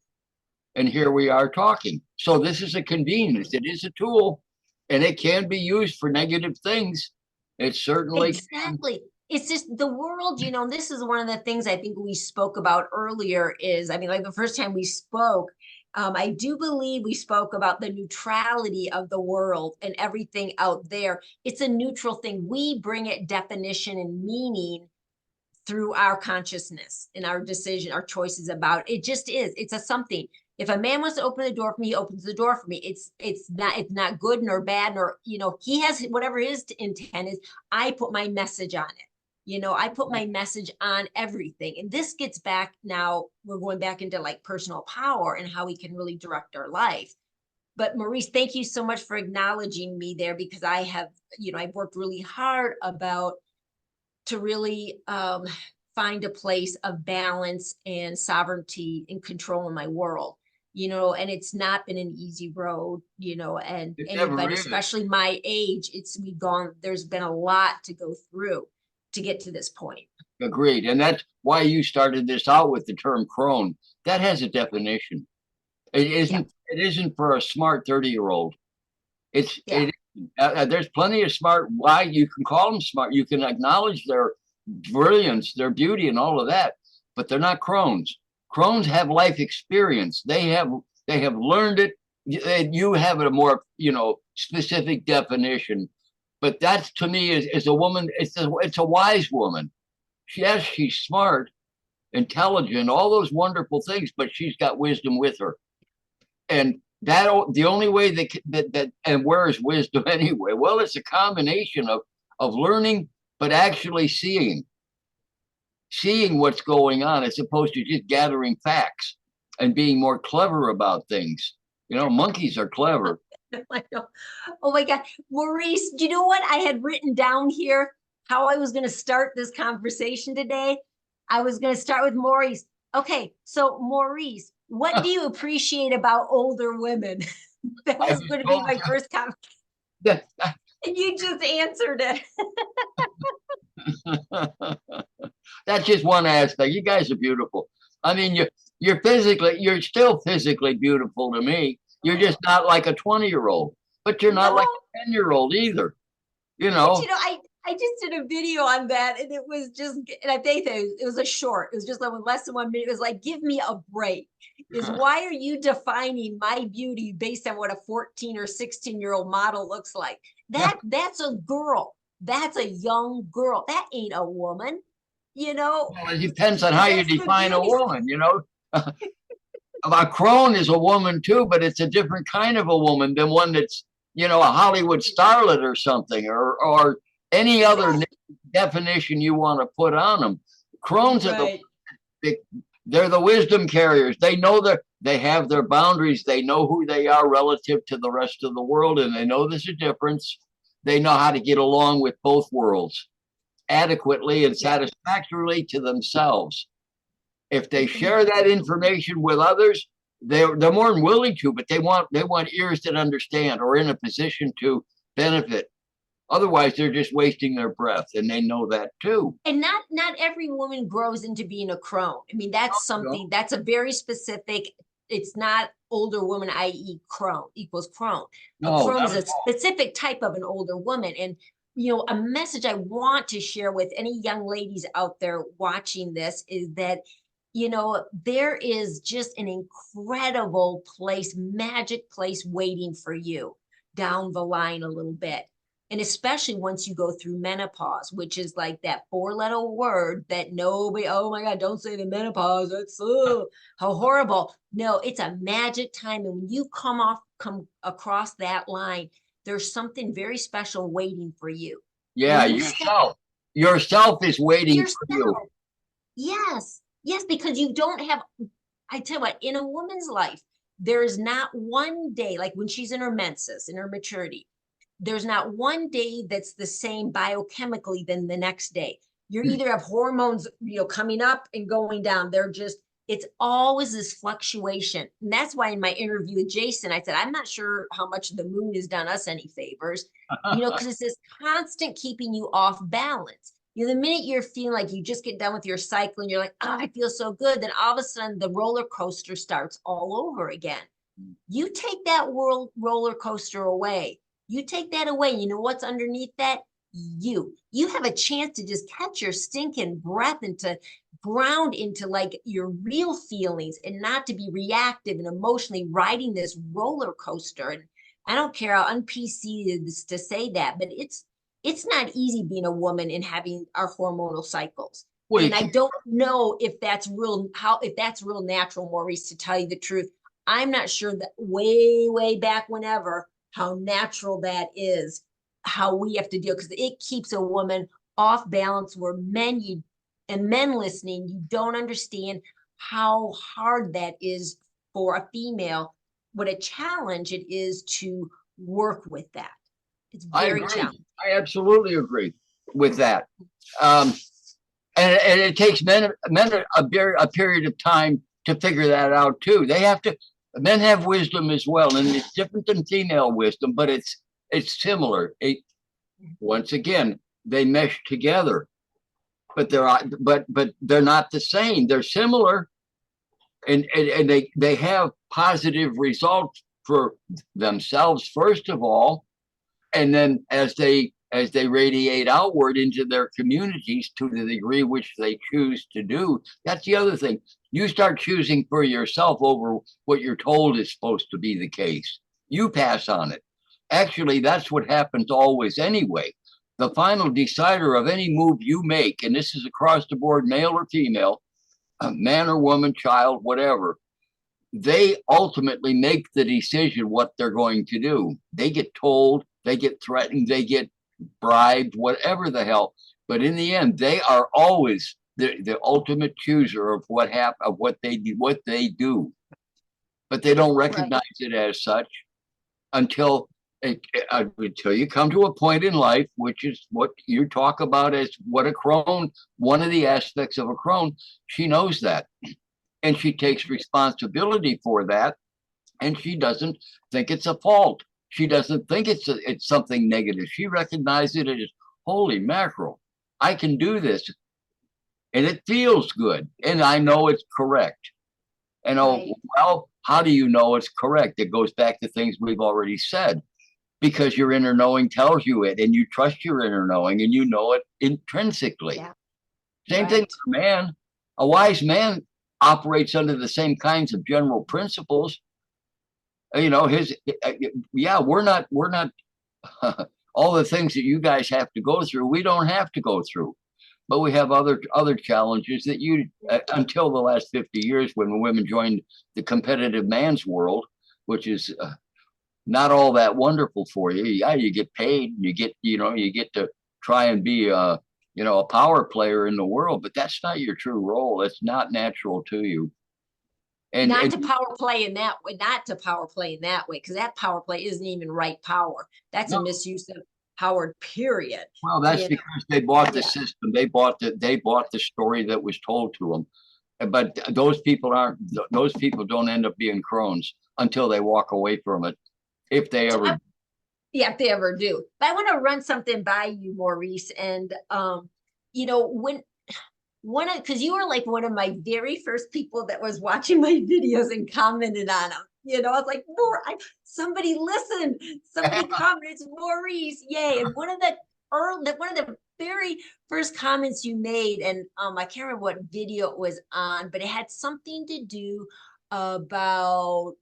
And here we are talking. So this is a convenience. It is a tool, and it can be used for negative things. It certainly exactly. It's just the world, this is one of the things I think we spoke about earlier is, like the first time we spoke, I do believe we spoke about the neutrality of the world and everything out there. It's a neutral thing. We bring it definition and meaning through our consciousness and our decision, our choices about it. It just is. It's a something. If a man wants to open the door for me, he opens the door for me. It's not good nor bad, nor, he has whatever his intent is. I put my message on it. I put my message on everything. And this gets back now, we're going back into like personal power and how we can really direct our life. But Maurice, thank you so much for acknowledging me there, because I have, I've worked really hard to really find a place of balance and sovereignty and control in my world, and it's not been an easy road, and anybody, especially my age, there's been a lot to go through to get to this point. Agreed. And that's why you started this out with the term crone. That has a definition. It isn't for a smart 30-year-old. There's plenty of smart, why you can call them smart. You can acknowledge their brilliance, their beauty, and all of that, but they're not crones. Crones have life experience. They have learned it. You have a more, specific definition. But that to me is a woman. It's a wise woman. Yes, she's smart, intelligent, all those wonderful things, but she's got wisdom with her. And that the only way that and where is wisdom anyway? Well, it's a combination of learning, but actually seeing what's going on, as opposed to just gathering facts and being more clever about things. Monkeys are clever. I know. Oh my God, Maurice, do you know what I had written down here? How I was going to start this conversation today? I was going to start with Maurice. Okay, so Maurice, what do you appreciate about older women? That was going to be my first comment. And you just answered it. That's just one aspect. You guys are beautiful. I mean, you're still physically beautiful to me. You're just not like a 20-year-old, but you're not like a 10-year-old either. But, I just did a video on that, and it was just, and I think it was a short. It was just like less than 1 minute. It was like, give me a break. Why are you defining my beauty based on what a 14 or 16-year-old model looks like? That's a girl. That's a young girl. That ain't a woman. Well, it depends on how you define a woman. A crone is a woman too, but it's a different kind of a woman than one that's, a Hollywood starlet or something, or any other definition you want to put on them. Crones are They're the wisdom carriers. They know they have their boundaries. They know who they are relative to the rest of the world, and they know there's a difference. They know how to get along with both worlds adequately and satisfactorily to themselves. If they share that information with others, they're more than willing to, but they want ears that understand or in a position to benefit. Otherwise, they're just wasting their breath, and they know that too. And not every woman grows into being a crone. I mean, that's something that's a very specific. It's not older woman, i.e., crone equals crone. A crone is a specific type of an older woman, and a message I want to share with any young ladies out there watching this is that there is just an incredible place, magic place waiting for you down the line a little bit. And especially once you go through menopause, which is like that 4-letter word that nobody, oh my God, don't say the menopause. That's how horrible. No, it's a magic time. And when you come across that line, there's something very special waiting for you. Yeah, yourself is waiting for you. Yes. Yes, because you don't have, I tell you what, in a woman's life, there is not one day, like when she's in her menses, in her maturity, there's not one day that's the same biochemically than the next day. You either have hormones, coming up and going down. It's always this fluctuation. And that's why in my interview with Jason, I said, I'm not sure how much the moon has done us any favors, because it's this constant keeping you off balance. The minute you're feeling like you just get done with your cycle and you're like, oh, I feel so good, then all of a sudden the roller coaster starts all over again. You take that roller coaster away. You take that away. You know what's underneath that? You have a chance to just catch your stinking breath and to ground into like your real feelings and not to be reactive and emotionally riding this roller coaster. And I don't care how un-PC it is to say that, but it's not easy being a woman and having our hormonal cycles. And I don't know if that's real natural, Maurice, to tell you the truth. I'm not sure that way back whenever how natural that is, how we have to deal, because it keeps a woman off balance where men listening, you don't understand how hard that is for a female, what a challenge it is to work with that. It's very challenging. I absolutely agree with that. And it takes men a period of time to figure that out too. Men have wisdom as well, and it's different than female wisdom, but it's similar. Once again, they mesh together, but they're not the same. They're similar, and they have positive results for themselves first of all, and then as they radiate outward into their communities to the degree which they choose to do. That's the other thing. You start choosing for yourself over what you're told is supposed to be the case. You pass on it. Actually, that's what happens always anyway. The final decider of any move you make, and this is across the board, male or female, man or woman, child, whatever, they ultimately make the decision what they're going to do. They get told, they get threatened, they get bribed, whatever the hell. But in the end, they are always the ultimate chooser of what they do. But they don't recognize it as such until you come to a point in life, which is what you talk about as what a crone, one of the aspects of a crone. She knows that, and she takes responsibility for that, and she doesn't think it's a fault. She doesn't think it's something negative. She recognizes it as, holy mackerel, I can do this. And it feels good. And I know it's correct. And well, how do you know it's correct? It goes back to things we've already said. Because your inner knowing tells you it, and you trust your inner knowing, and you know it intrinsically. Yeah. Same thing for a man. A wise man operates under the same kinds of general principles. We're not all the things that you guys have to go through, we don't have to go through. But we have other challenges that until the last 50 years, when women joined the competitive man's world, which is not all that wonderful for you. Yeah, you get paid, you get to try and be a power player in the world, but that's not your true role. It's not natural to you. And, Not and to power play in that way, not to power play in that way, because that power play isn't even right power. That's a no, misuse of power, period. well, that's You know, because they bought the yeah. system. They bought the story that was told to them. But those people don't end up being crones until they walk away from it, if they So ever. yeah, if they ever do. But I want to run something by you, Maurice. And when one of because you were like one of my very first people that was watching my videos and commented on them. I was like, more somebody listened, somebody commented, it's Maurice, yay. And one of the very first comments you made, and I can't remember what video it was on, but it had something to do about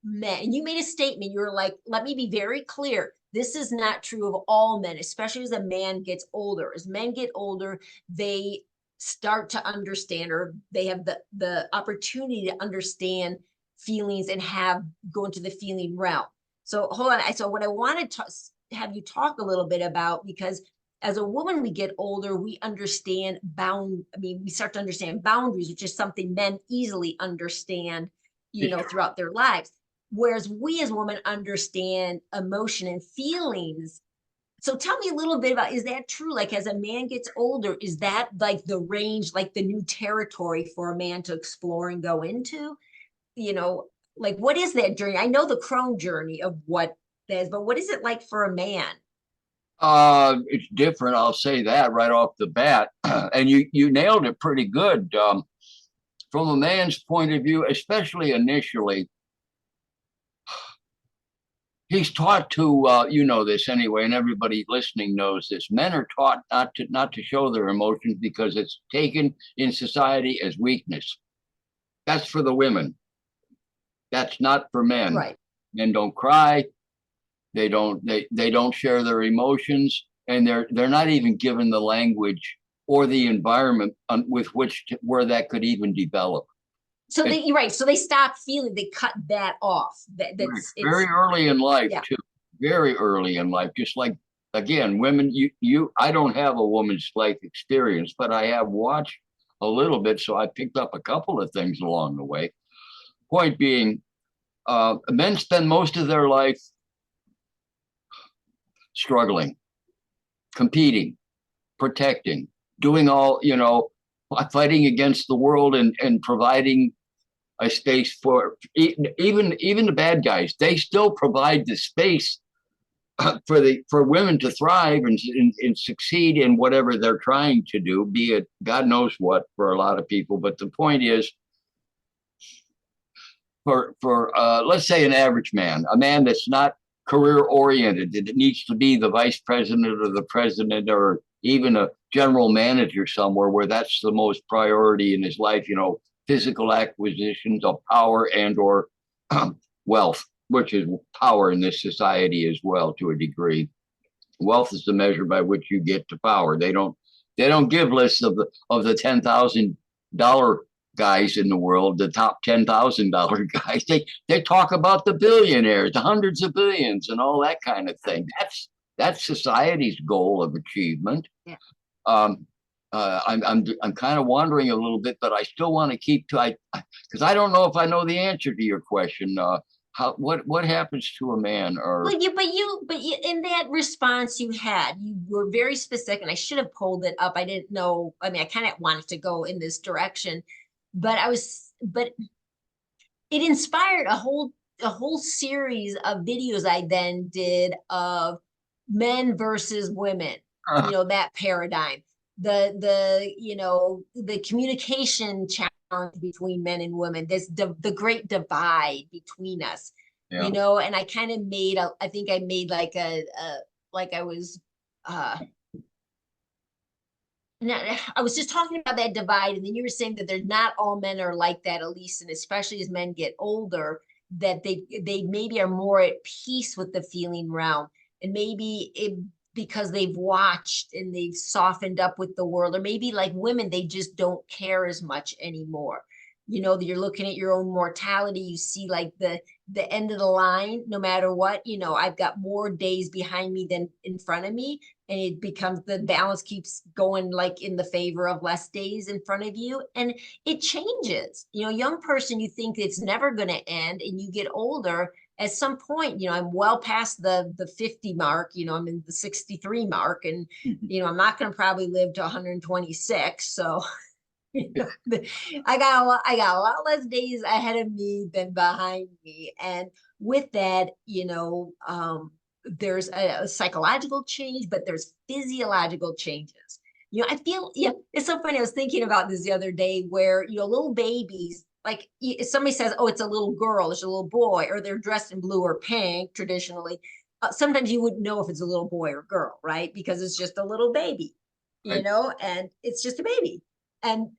men. And you made a statement. You were like, let me be very clear. This is not true of all men, especially as a man gets older. As men get older, they start to understand, or they have the opportunity to understand feelings and go into the feeling realm. So hold on. So what I wanted to have you talk a little bit about, because as a woman, we get older, we understand we start to understand boundaries, which is something men easily understand, throughout their lives. Whereas we as women understand emotion and feelings. So tell me a little bit about, is that true? Like as a man gets older, is that like the range, like the new territory for a man to explore and go into? Like what is that journey? I know the crone journey of what that is, but what is it like for a man? It's different. I'll say that right off the bat. And you nailed it pretty good. From a man's point of view, especially initially, he's taught to, this anyway, and everybody listening knows this. Men are taught not to show their emotions because it's taken in society as weakness. That's for the women. That's not for men. Right. Men don't cry. They don't share their emotions, and they're not even given the language or the environment with where that could even develop. So you're right. So they stop feeling, they cut that off. That's Very early in life, yeah. too. Very early in life. Just like, again, women, I don't have a woman's life experience, but I have watched a little bit, so I picked up a couple of things along the way. Point being, men spend most of their life struggling, competing, protecting, doing all, fighting against the world and providing a space for even the bad guys. They still provide the space for women to thrive and succeed in whatever they're trying to do, be it God knows what for a lot of people. But the point is, for let's say an average man, a man that's not career oriented, that it needs to be the vice president or the president or even a general manager somewhere, where that's the most priority in his life, physical acquisitions of power and or wealth, which is power in this society as well to a degree. Wealth is the measure by which you get to power. They don't give lists of the $10,000 guys in the world, the top $10,000 guys. They talk about the billionaires, the hundreds of billions, and all that kind of thing. That's society's goal of achievement. Yeah. I'm kind of wandering a little bit, but I still want to keep to because I don't know if I know the answer to your question. What happens to a man? Or Well, but you, in that response you were very specific, and I should have pulled it up. I didn't know. I mean, I kind of wanted to go in this direction, but it inspired a whole series of videos I then did of men versus women. That paradigm, the communication challenge between men and women, the great divide between us. yeah. And I kind of I think I made like like I was I was just talking about that divide, and then you were saying that they're not all men are like that, Elise, and especially as men get older, that they maybe are more at peace with the feeling realm, and maybe because they've watched and they've softened up with the world, or maybe like women, they just don't care as much anymore. You're looking at your own mortality. You see like the the end of the line, no matter what, I've got more days behind me than in front of me. And it becomes, the balance keeps going like in the favor of less days in front of you. And it changes, young person, you think it's never going to end, and you get older. At some point, I'm well past the 50 mark, I'm in the 63 mark, and, I'm not going to probably live to 126. So, I got a lot less days ahead of me than behind me. And with that, there's a psychological change, but there's physiological changes. I feel, yeah, it's so funny. I was thinking about this the other day where, little babies, like if somebody says, oh, it's a little girl, it's a little boy, or they're dressed in blue or pink traditionally. Sometimes you wouldn't know if it's a little boy or girl, right? Because it's just a little baby, Right. and it's just a baby. And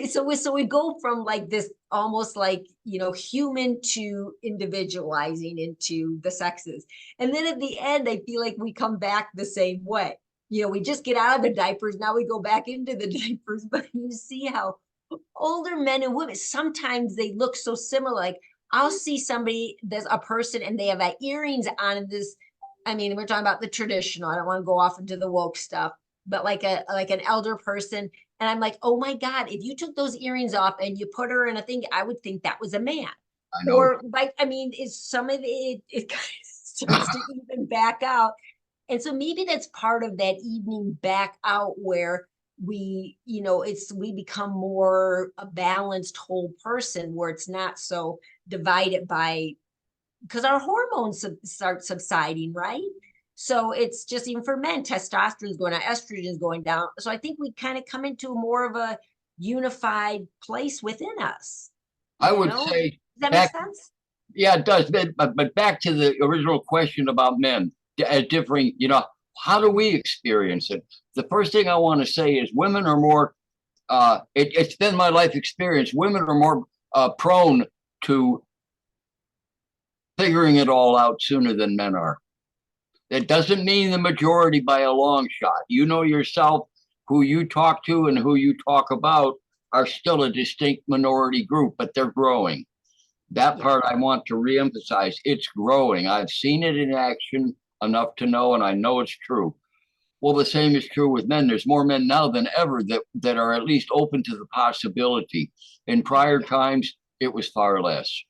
so we go from like this almost like, human to individualizing into the sexes. And then at the end, I feel like we come back the same way. We just get out of the diapers. Now we go back into the diapers, but you see how older men and women, sometimes they look so similar. Like I'll see somebody, there's a person and they have earrings on this. I mean, we're talking about the traditional. I don't want to go off into the woke stuff, but like an elder person. And I'm like, oh my God, if you took those earrings off and you put her in a thing, I would think that was a man. I know. Or like, I mean, is some of it kind of starts to even back out. And so maybe that's part of that evening back out where we, we become more a balanced whole person, where it's not so divided by, because our hormones start subsiding, right? So it's just, even for men, testosterone is going down, estrogen is going down. So I think we kind of come into more of a unified place within us. I would say, Does that back, make sense? yeah, it does. But back to the original question about men, differing, how do we experience it? The first thing I want to say is women are more, it's been my life experience. Women are more prone to figuring it all out sooner than men are. It doesn't mean the majority by a long shot. You know yourself, who you talk to and who you talk about are still a distinct minority group, but they're growing. That part I want to reemphasize. It's growing. I've seen it in action enough to know, and I know it's true. Well, the same is true with men. There's more men now than ever that are at least open to the possibility. In prior times, it was far less.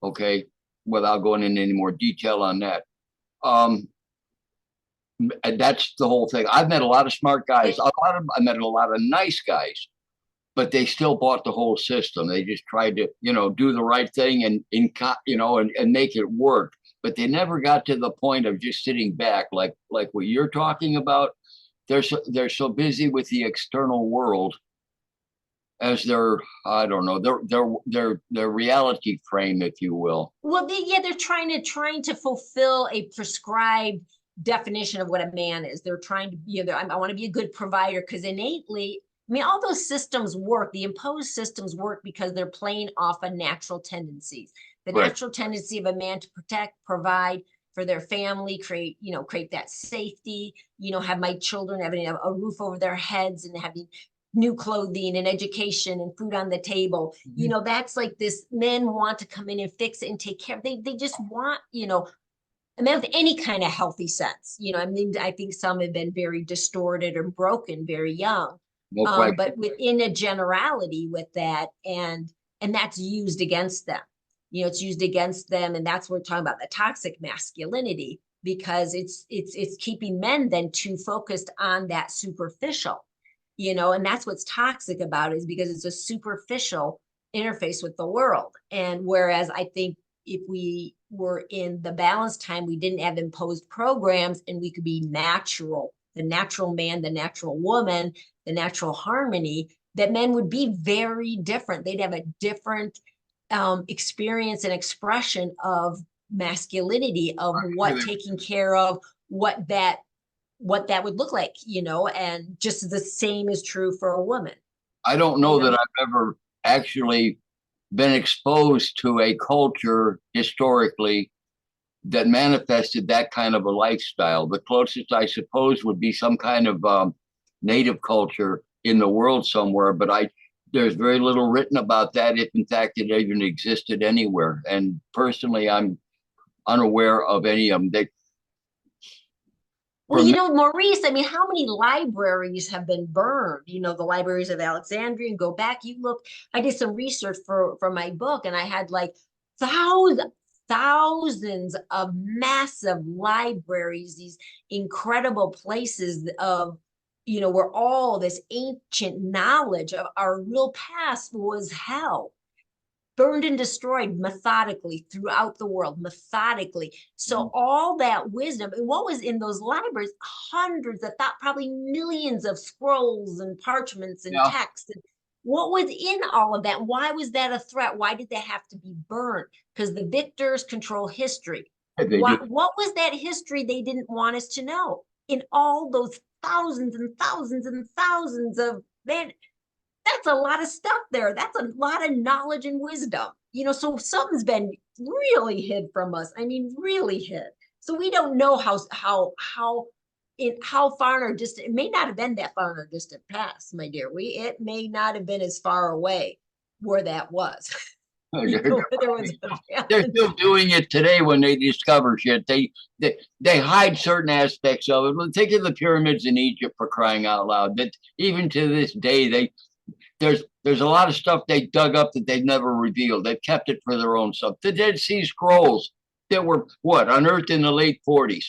Okay, without going into any more detail on that. And that's the whole thing. I've met a lot of smart guys. I met a lot of nice guys, but they still bought the whole system. They just tried to, do the right thing and make it work. But they never got to the point of just sitting back, like what you're talking about. They're so busy with the external world as their, I don't know, their reality frame, if you will. Well, they're trying to fulfill a prescribed definition of what a man is. They're trying to, I want to be a good provider, because innately, I mean, all those systems work. The imposed systems work because they're playing off of natural tendencies. The Right. natural tendency of a man to protect, provide for their family, create that safety, have my children having a roof over their heads and having new clothing and education and food on the table. Mhm. That's like this, men want to come in and fix it and take care. They just want, a man with any kind of healthy sense. I mean, I think some have been very distorted or broken very young. No question. But within a generality with that, and that's used against them. It's used against them, and that's what we're talking about, the toxic masculinity, because it's keeping men then too focused on that superficial, and that's what's toxic about it, is because it's a superficial interface with the world. And whereas I think if we were in the balanced time, we didn't have imposed programs, and we could be natural, the natural man, the natural woman, the natural harmony, that men would be very different. They'd have a different experience and expression of masculinity, of what taking care of, what that would look like, and just the same is true for a woman. I don't know that I've ever actually been exposed to a culture historically that manifested that kind of a lifestyle. The closest, I suppose, would be some kind of native culture in the world somewhere. But there's very little written about that, if in fact it even existed anywhere. And personally, I'm unaware of any of them. Well, you know, Maurice, I mean, how many libraries have been burned? You know, the libraries of Alexandria, and go back, you look, I did some research for my book, and I had like thousands of massive libraries, these incredible places of, you know, where all this ancient knowledge of our real past was held, burned and destroyed methodically throughout the world, methodically. So all that wisdom, and what was in those libraries, hundreds of thought, probably millions of scrolls and parchments and Yeah. texts. And what was in all of that? Why was that a threat? Why did they have to be burned? Because the victors control history. What was that history they didn't want us to know? In all those thousands and thousands and thousands of, man, that's a lot of stuff there. That's a lot of knowledge and wisdom. You know, so something's been really hid from us. I mean, really hid. So we don't know how far in our distant, it may not have been that far in our distant past, my dear. It may not have been as far away where that was. You know, they're still doing it today when they discover shit. They hide certain aspects of it. Think of the pyramids in Egypt, for crying out loud. That even to this day, there's a lot of stuff they dug up that they've never revealed. They've kept it for their own stuff. The Dead Sea Scrolls that were unearthed in the late 40s.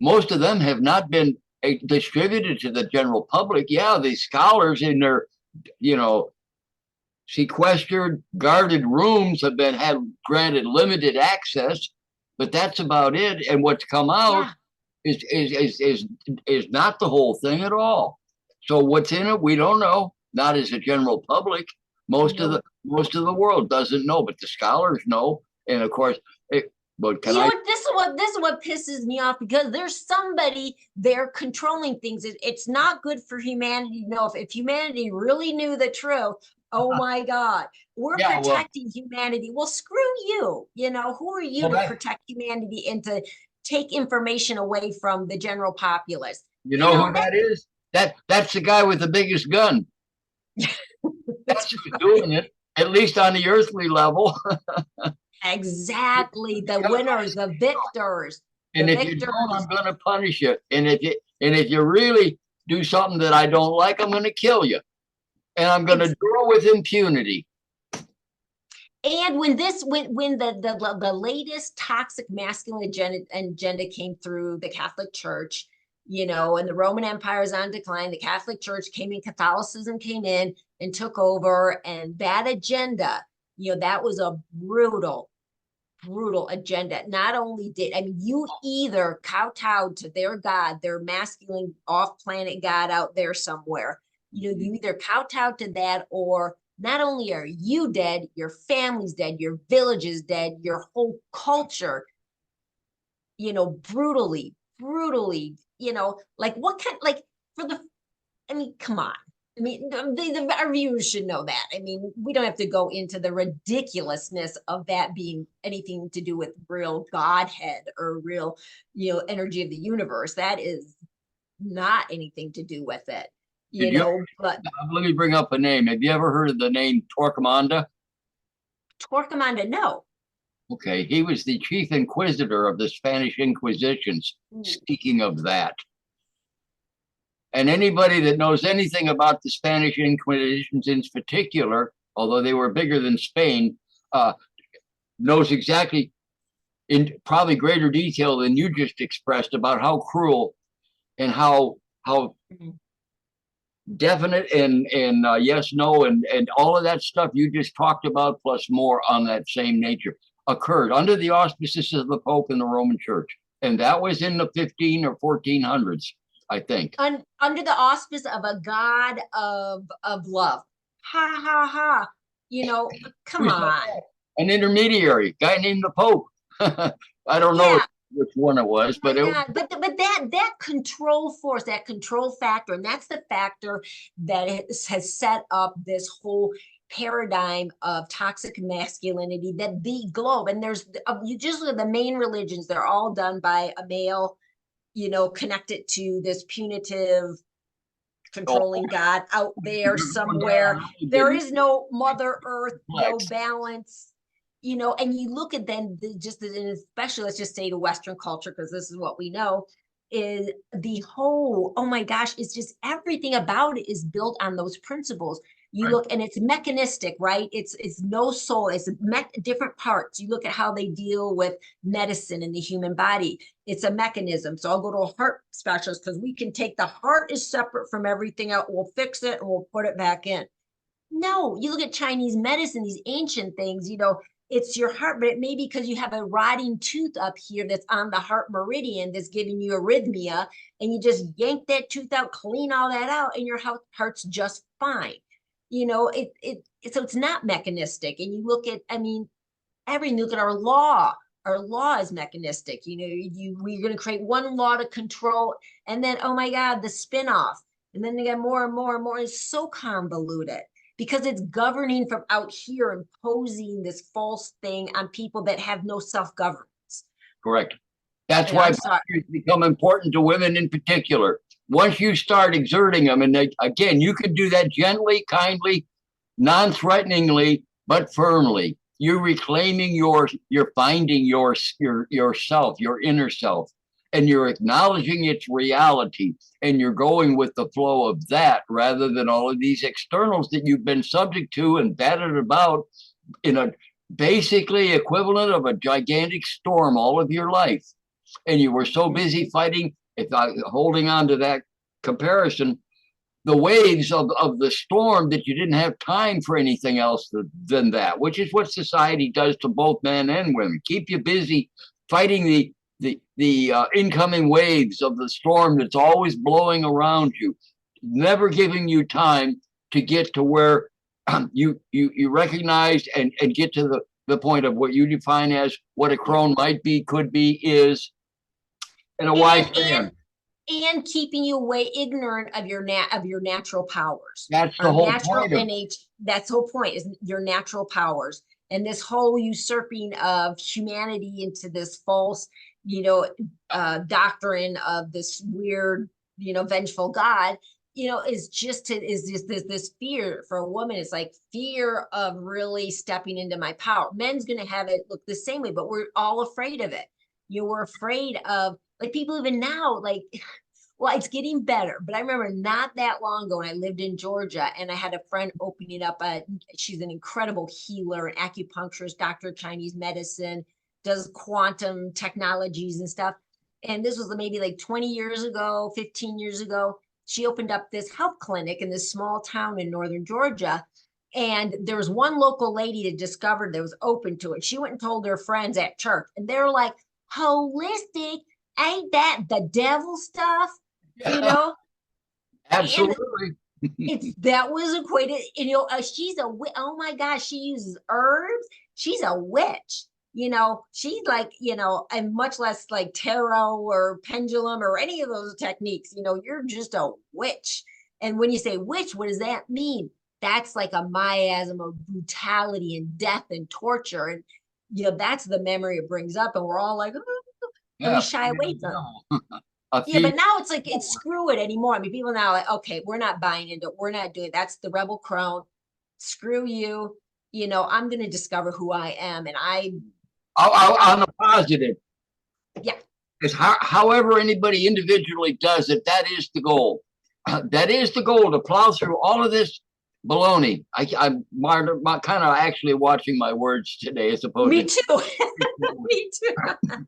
Most of them have not been distributed to the general public. Yeah, the scholars in their, sequestered, guarded rooms had granted limited access, but that's about it. And what's come out is not the whole thing at all. So what's in it, we don't know. Not as a general public. Most of the world doesn't know, but the scholars know. And of course, this is what pisses me off, because there's somebody there controlling things. It's not good for humanity to know. If humanity really knew the truth, oh my God, we're protecting humanity. Well, screw you. You know, who are you to protect humanity and to take information away from the general populace? You know who that is? That's the guy with the biggest gun. That's who's doing it, at least on the earthly level. Exactly. The winners, the victors. And if you don't, I'm going to punish you. And if you really do something that I don't like, I'm going to kill you. And I'm going to do it with impunity. And when the latest toxic masculine agenda came through the Catholic Church, you know, and the Roman Empire is on decline, the Catholic Church came in, Catholicism came in and took over. And that agenda, you know, that was a brutal agenda. Not only you either kowtowed to their God, their masculine off-planet God out there somewhere. You know, you either kowtowed to that, or not only are you dead, your family's dead, your village is dead, your whole culture, you know, brutally, you know, like what kind, like come on. I mean, our viewers should know that. I mean, we don't have to go into the ridiculousness of that being anything to do with real Godhead or real, you know, energy of the universe. That is not anything to do with it, you know. But let me bring up a name. Have you ever heard of the name Torquemada? Torquemada, no. Okay, he was the chief inquisitor of the Spanish Inquisitions. Speaking of that. And anybody that knows anything about the Spanish Inquisitions in particular, although they were bigger than Spain, knows exactly, in probably greater detail than you just expressed, about how cruel and how definite and yes, no, and all of that stuff you just talked about, plus more on that same nature, occurred under the auspices of the Pope and the Roman Church. And that was in the 15 or 1400s. I think under the auspice of a God of love. Ha ha ha. You know, come on. An intermediary guy named the Pope. I don't know which one it was, but that control force, that control factor, and that's the factor that has set up this whole paradigm of toxic masculinity, that the globe, and there's you just look at the main religions, they're all done by a male, you know, connected to this punitive controlling God out there somewhere. There is no Mother Earth, no balance, and you look at then and especially let's just say the Western culture, because this is what we know, is the whole, oh my gosh, it's just everything about it is built on those principles. You look and it's mechanistic, right? It's no soul. It's different parts. You look at how they deal with medicine in the human body. It's a mechanism. So I'll go to a heart specialist because we can take the heart is separate from everything else. We'll fix it and we'll put it back in. No, you look at Chinese medicine, these ancient things, it's your heart, but it may be because you have a rotting tooth up here that's on the heart meridian that's giving you arrhythmia, and you just yank that tooth out, clean all that out, and your heart's just fine. So it's not mechanistic. And you look at, everything, look at our law. Our law is mechanistic. We're going to create one law to control, and then, oh my God, the spin-off. And then they get more and more and more. It's so convoluted because it's governing from out here, imposing this false thing on people that have no self-governance. Correct. That's why boundaries become important to women in particular. Once you start exerting them, and again, you can do that gently, kindly, non-threateningly, but firmly. You're reclaiming you're finding yourself, your inner self, and you're acknowledging its reality, and you're going with the flow of that rather than all of these externals that you've been subject to and battered about in a basically equivalent of a gigantic storm all of your life. And you were so busy fighting, holding on to that comparison, the waves of the storm, that you didn't have time for anything else than that, which is what society does to both men and women. Keep you busy fighting the incoming waves of the storm that's always blowing around you, never giving you time to get to where you recognize and get to the point of what you define as what a crone might be, could be, is, and a wise man. And keeping you away ignorant of your natural powers. That's the whole point. That's the whole point, is your natural powers. And this whole usurping of humanity into this false, doctrine of this weird, vengeful God, is just this fear for a woman. It's like fear of really stepping into my power. Men's going to have it look the same way, but we're all afraid of it. We're afraid of, like, people even now, like, well, it's getting better, but I remember not that long ago when I lived in Georgia, and I had a friend opening up she's an incredible healer, an acupuncturist, doctor of Chinese medicine, does quantum technologies and stuff. And this was maybe like 20 years ago, 15 years ago. She opened up this health clinic in this small town in northern Georgia. And there was one local lady that discovered that was open to it. She went and told her friends at church, and they're like, holistic, ain't that the devil stuff? Absolutely. That was equated, she's oh my gosh, she uses herbs. She's a witch. She's like, and much less like tarot or pendulum or any of those techniques. You're just a witch. And when you say witch, what does that mean? That's like a miasm of brutality and death and torture. And, that's the memory it brings up. And we're all like, oh, and we shy away from it. But now it's like, it's screw it anymore. People now are like, okay, we're not buying into it. We're not doing it. That's the Rebel Crone. Screw you. I'm going to discover who I am. And on the positive. Yeah. Because however anybody individually does it, that is the goal. That is the goal, to plow through all of this baloney. I'm kind of actually watching my words today as opposed Me to. too. Me too.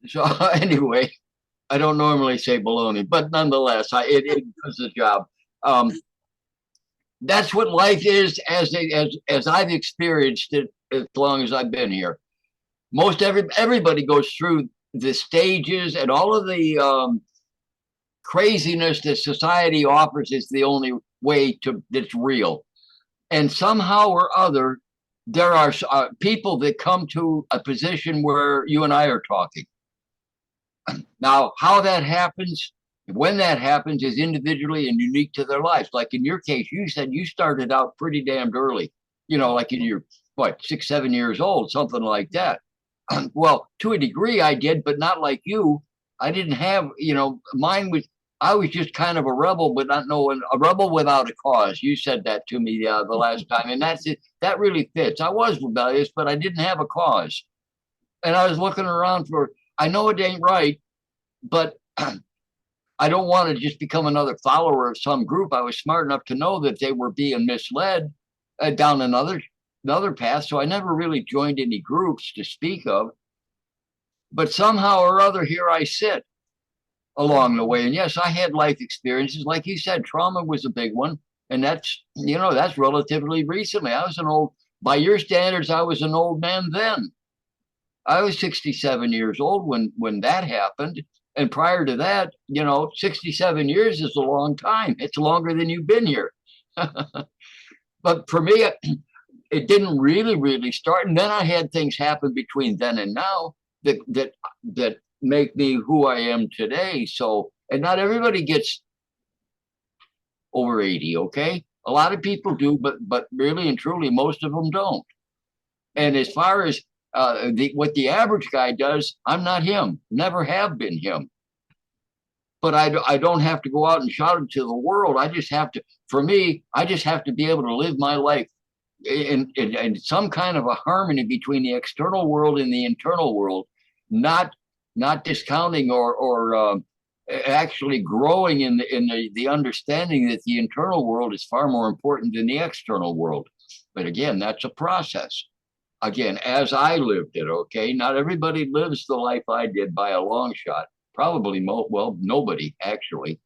So anyway, I don't normally say baloney, but nonetheless, it does the job. That's what life is, as I've experienced it as long as I've been here. Most everybody goes through the stages, and all of the craziness that society offers is the only way that's real. And somehow or other, there are people that come to a position where you and I are talking. Now, how that happens, when that happens, is individually and unique to their lives. Like in your case, you said you started out pretty damned early, like in your, 6, 7 years old, something like that. Well, to a degree I did, but not like you. I didn't have, mine was, I was just kind of a rebel, but not knowing a rebel without a cause. You said that to me the last time, and that's it. That really fits. I was rebellious, but I didn't have a cause, and I was looking around for. I know it ain't right, but I don't want to just become another follower of some group. I was smart enough to know that they were being misled down another path, so I never really joined any groups to speak of. But somehow or other, here I sit along the way. And yes, I had life experiences. Like you said, trauma was a big one. And that's relatively recently. I was by your standards, I was an old man then. I was 67 years old when that happened. And prior to that, 67 years is a long time. It's longer than you've been here. But for me, it didn't really start. And then I had things happen between then and now that make me who I am today. So, and not everybody gets over 80, okay? A lot of people do, but really and truly, most of them don't. And as far as what the average guy does, I'm not him, never have been him. But I don't have to go out and shout it to the world. I just have to, for me, I just have to be able to live my life in some kind of a harmony between the external world and the internal world, not discounting or actually growing in the understanding that the internal world is far more important than the external world. But again, that's a process. Again, as I lived it, okay? Not everybody lives the life I did by a long shot. Probably, nobody actually.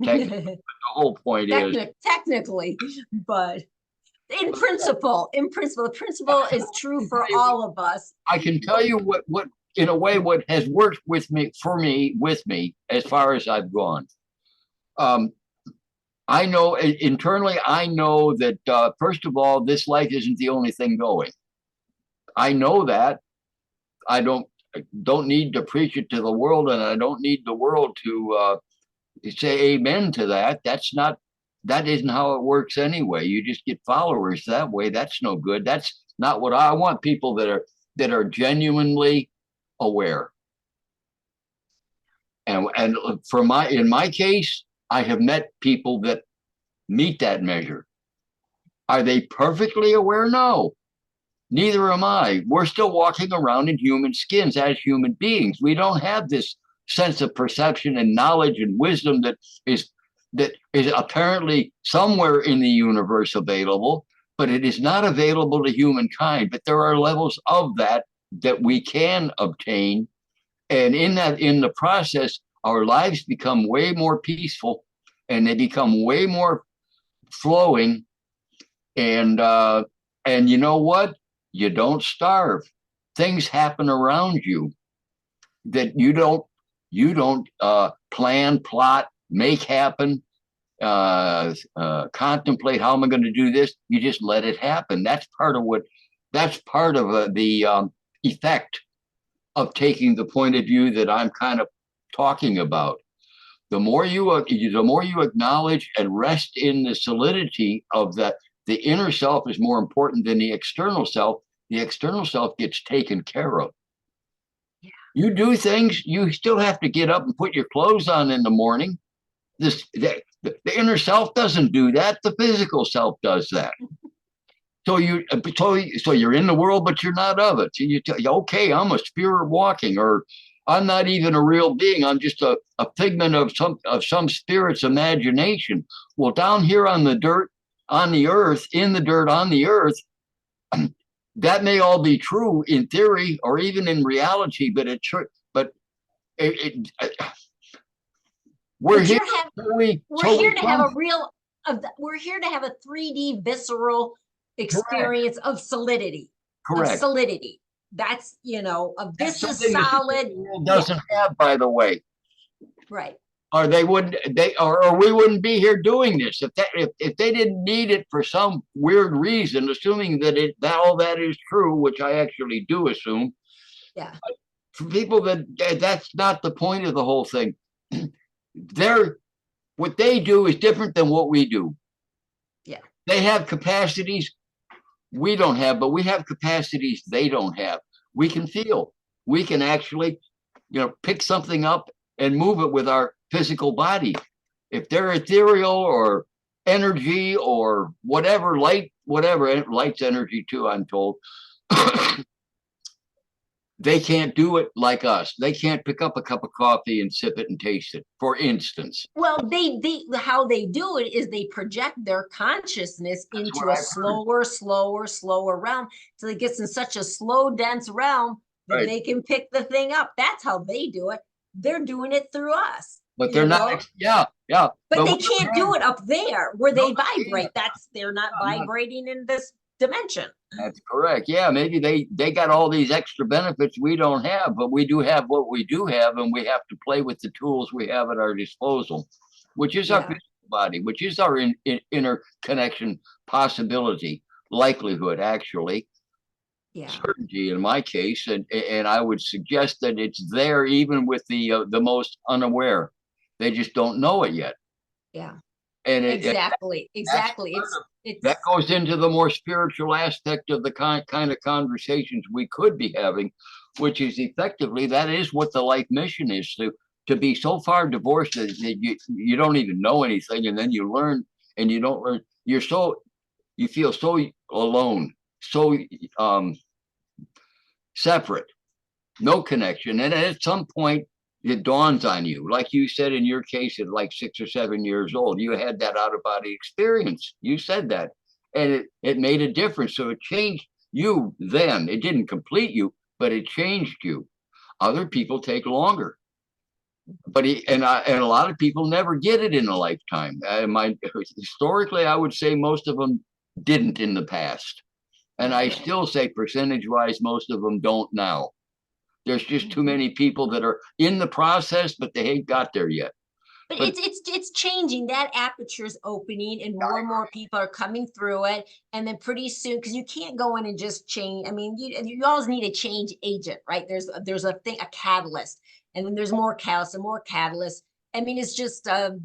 Technically, the whole point is technically, but in principle, the principle is true for all of us. I can tell you what in a way what has worked with me as far as I've gone. I know internally, I know that first of all, this life isn't the only thing going. I know that. I don't need to preach it to the world, and I don't need the world to say amen to that. That isn't how it works anyway. You just get followers that way. That's no good. That's not what I want. People that are genuinely aware. And in my case, I have met people that meet that measure. Are they perfectly aware? No. Neither am I. We're still walking around in human skins as human beings. We don't have this sense of perception and knowledge and wisdom that is apparently somewhere in the universe available, but it is not available to humankind. But there are levels of that we can obtain. And in the process, our lives become way more peaceful and they become way more flowing. And you know what? You don't starve. Things happen around you that you don't plan, plot, make happen, contemplate how am I going to do this. You just let it happen. That's part of the effect of taking the point of view that I'm kind of talking about. The more you acknowledge and rest in the solidity of that. The inner self is more important than the external self. The external self gets taken care of. Yeah. You do things, you still have to get up and put your clothes on in the morning. The inner self doesn't do that. The physical self does that. So you're in the world, but you're not of it. So you tell, okay, I'm a spirit walking, or I'm not even a real being. I'm just a figment of some spirit's imagination. Well, down here on the dirt, on the earth, in the dirt, on the earth, that may all be true in theory or even in reality, but we're here to have a 3D visceral experience of solidity. Correct. Of solidity. That's, this is solid. Doesn't have, by the way. Right. Or we wouldn't be here doing this if they didn't need it for some weird reason, assuming that all that is true, which I actually do assume. Yeah. For people that's not the point of the whole thing. What they do is different than what we do. Yeah. They have capacities we don't have, but we have capacities they don't have. We can feel. We can actually, pick something up and move it with our physical body. if they're ethereal or energy or whatever, light, whatever, light's energy too, I'm told. They can't do it like us. They can't pick up a cup of coffee and sip it and taste it, for instance. Well, how they do it is they project their consciousness That's into what a I've heard. slower realm. So it gets in such a slow, dense realm that Right. they can pick the thing up. That's how they do it. They're doing it through us, But they're you not, know, yeah, yeah. but But they what can't do it up there where no, they they vibrate. can't. They're not No, no. vibrating in this dimension. That's correct. Yeah, maybe they got all these extra benefits we don't have, but we do have what we do have, and we have to play with the tools we have at our disposal, which is our Yeah, physical body, which is our interconnection possibility, likelihood, actually, yeah, certainty in my case, and I would suggest that it's there even with the most unaware. They just don't know it yet, yeah. and Exactly, that's exactly. that It's goes into the more spiritual aspect of the kind of conversations we could be having, which is effectively that is what the life mission is, to be so far divorced that you don't even know anything, and then you learn and you don't learn. You feel so alone, so separate, no connection, and at some point it dawns on you, like you said in your case, at like 6 or 7 years old, you had that out of body experience. You said that, and it made a difference. So it changed you then. It didn't complete you, but it changed you. Other people take longer, but and a lot of people never get it in a lifetime. Historically, I would say most of them didn't in the past, and I still say percentage wise, most of them don't now. There's just too many people that are in the process, but they ain't got there yet. but But it's changing. That aperture is opening, and more people are coming through it. And then pretty soon, because you can't go in and just change. I mean, you always need a change agent, right? There's a catalyst, and then there's more catalyst and more catalyst. I mean, it's just the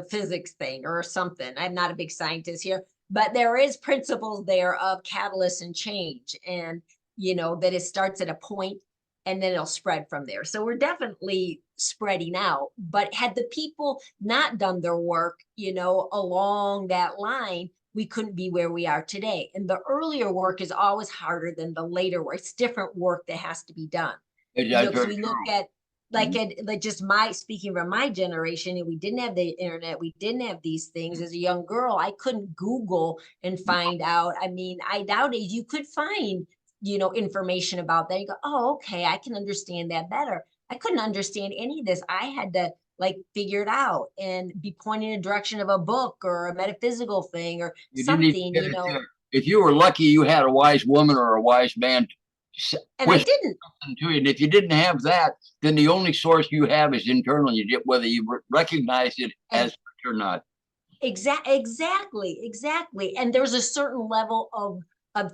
physics thing or something. I'm not a big scientist here, but there is principles there of catalyst and change, and that it starts at a point and then it'll spread from there. So we're definitely spreading out. But had the people not done their work, along that line, we couldn't be where we are today. And the earlier work is always harder than the later work. It's different work that has to be done. that's Because very we look true. at Mhm. like just my speaking from my generation, and we didn't have the internet, we didn't have these things. As a young girl, I couldn't Google and find out. I mean, I doubted you could find information about that. You go, oh, okay, I can understand that better. I couldn't understand any of this. I had to like figure it out and be pointing in the direction of a book or a metaphysical thing or You didn't even something, get it there. If you were lucky, you had a wise woman or a wise man and I whisper didn't. something to you. And if you didn't have that, then the only source you have is internal. You get whether you recognize it as And such or not. exactly. And there's a certain level of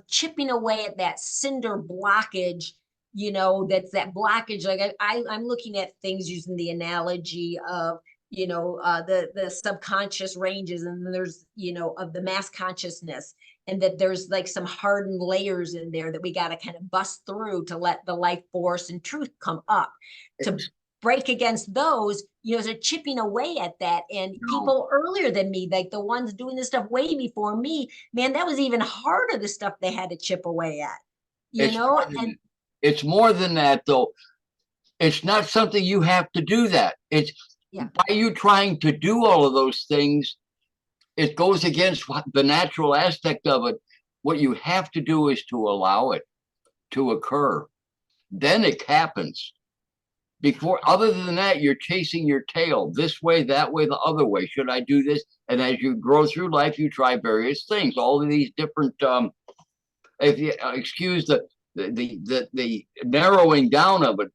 chipping away at that cinder blockage, that's that blockage. Like I'm looking at things using the analogy of, the subconscious ranges, and then there's, of the mass consciousness, and that there's like some hardened layers in there that we got to kind of bust through to let the life force and truth come up. To It's, break against those, so chipping away at that. And you know, people earlier than me, like the ones doing this stuff way before me, man, that was even harder, the stuff they had to chip away at, it's more and than it's more than that, though. It's not something you have to do that. It's yeah, by you trying to do all of those things, it goes against what the natural aspect of it. What you have to do is to allow it to occur. Then it happens. Before, other than that, you're chasing your tail this way, that way, the other way. Should I do this? And as you grow through life, you try various things, all of these different if you excuse the narrowing down of it.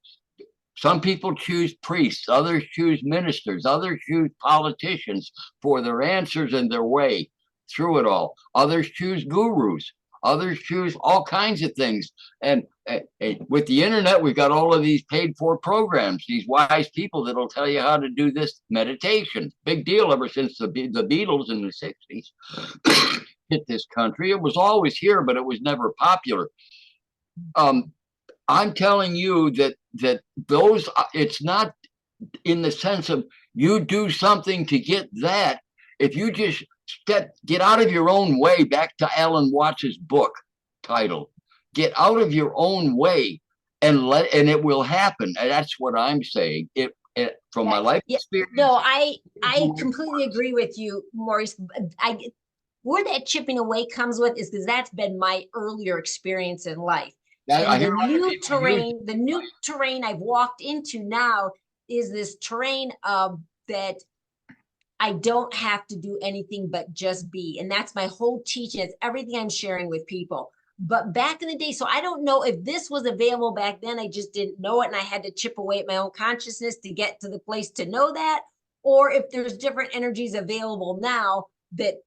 Some people choose priests, others choose ministers, others choose politicians for their answers and their way through it all. Others choose gurus. Others choose all kinds of things. And with the internet, we've got all of these paid for programs, these wise people that'll tell you how to do this meditation. Big deal ever since the Beatles in the 60s hit this country. It was always here, but it was never popular. I'm telling you that those, it's not in the sense of You do something to get that. If you just get out of your own way, back to Alan Watts's book title, get out of your own way and it will happen. And that's what I'm saying. It from my life experience. No, I completely agree with you, Maurice. Where that chipping away comes with is because that's been my earlier experience in life. And the new terrain I've walked into now is this terrain that I don't have to do anything but just be. And that's my whole teaching. It's everything I'm sharing with people. But back in the day, so I don't know if this was available back then. I just didn't know it. And I had to chip away at my own consciousness to get to the place to know that. Or if there's different energies available now that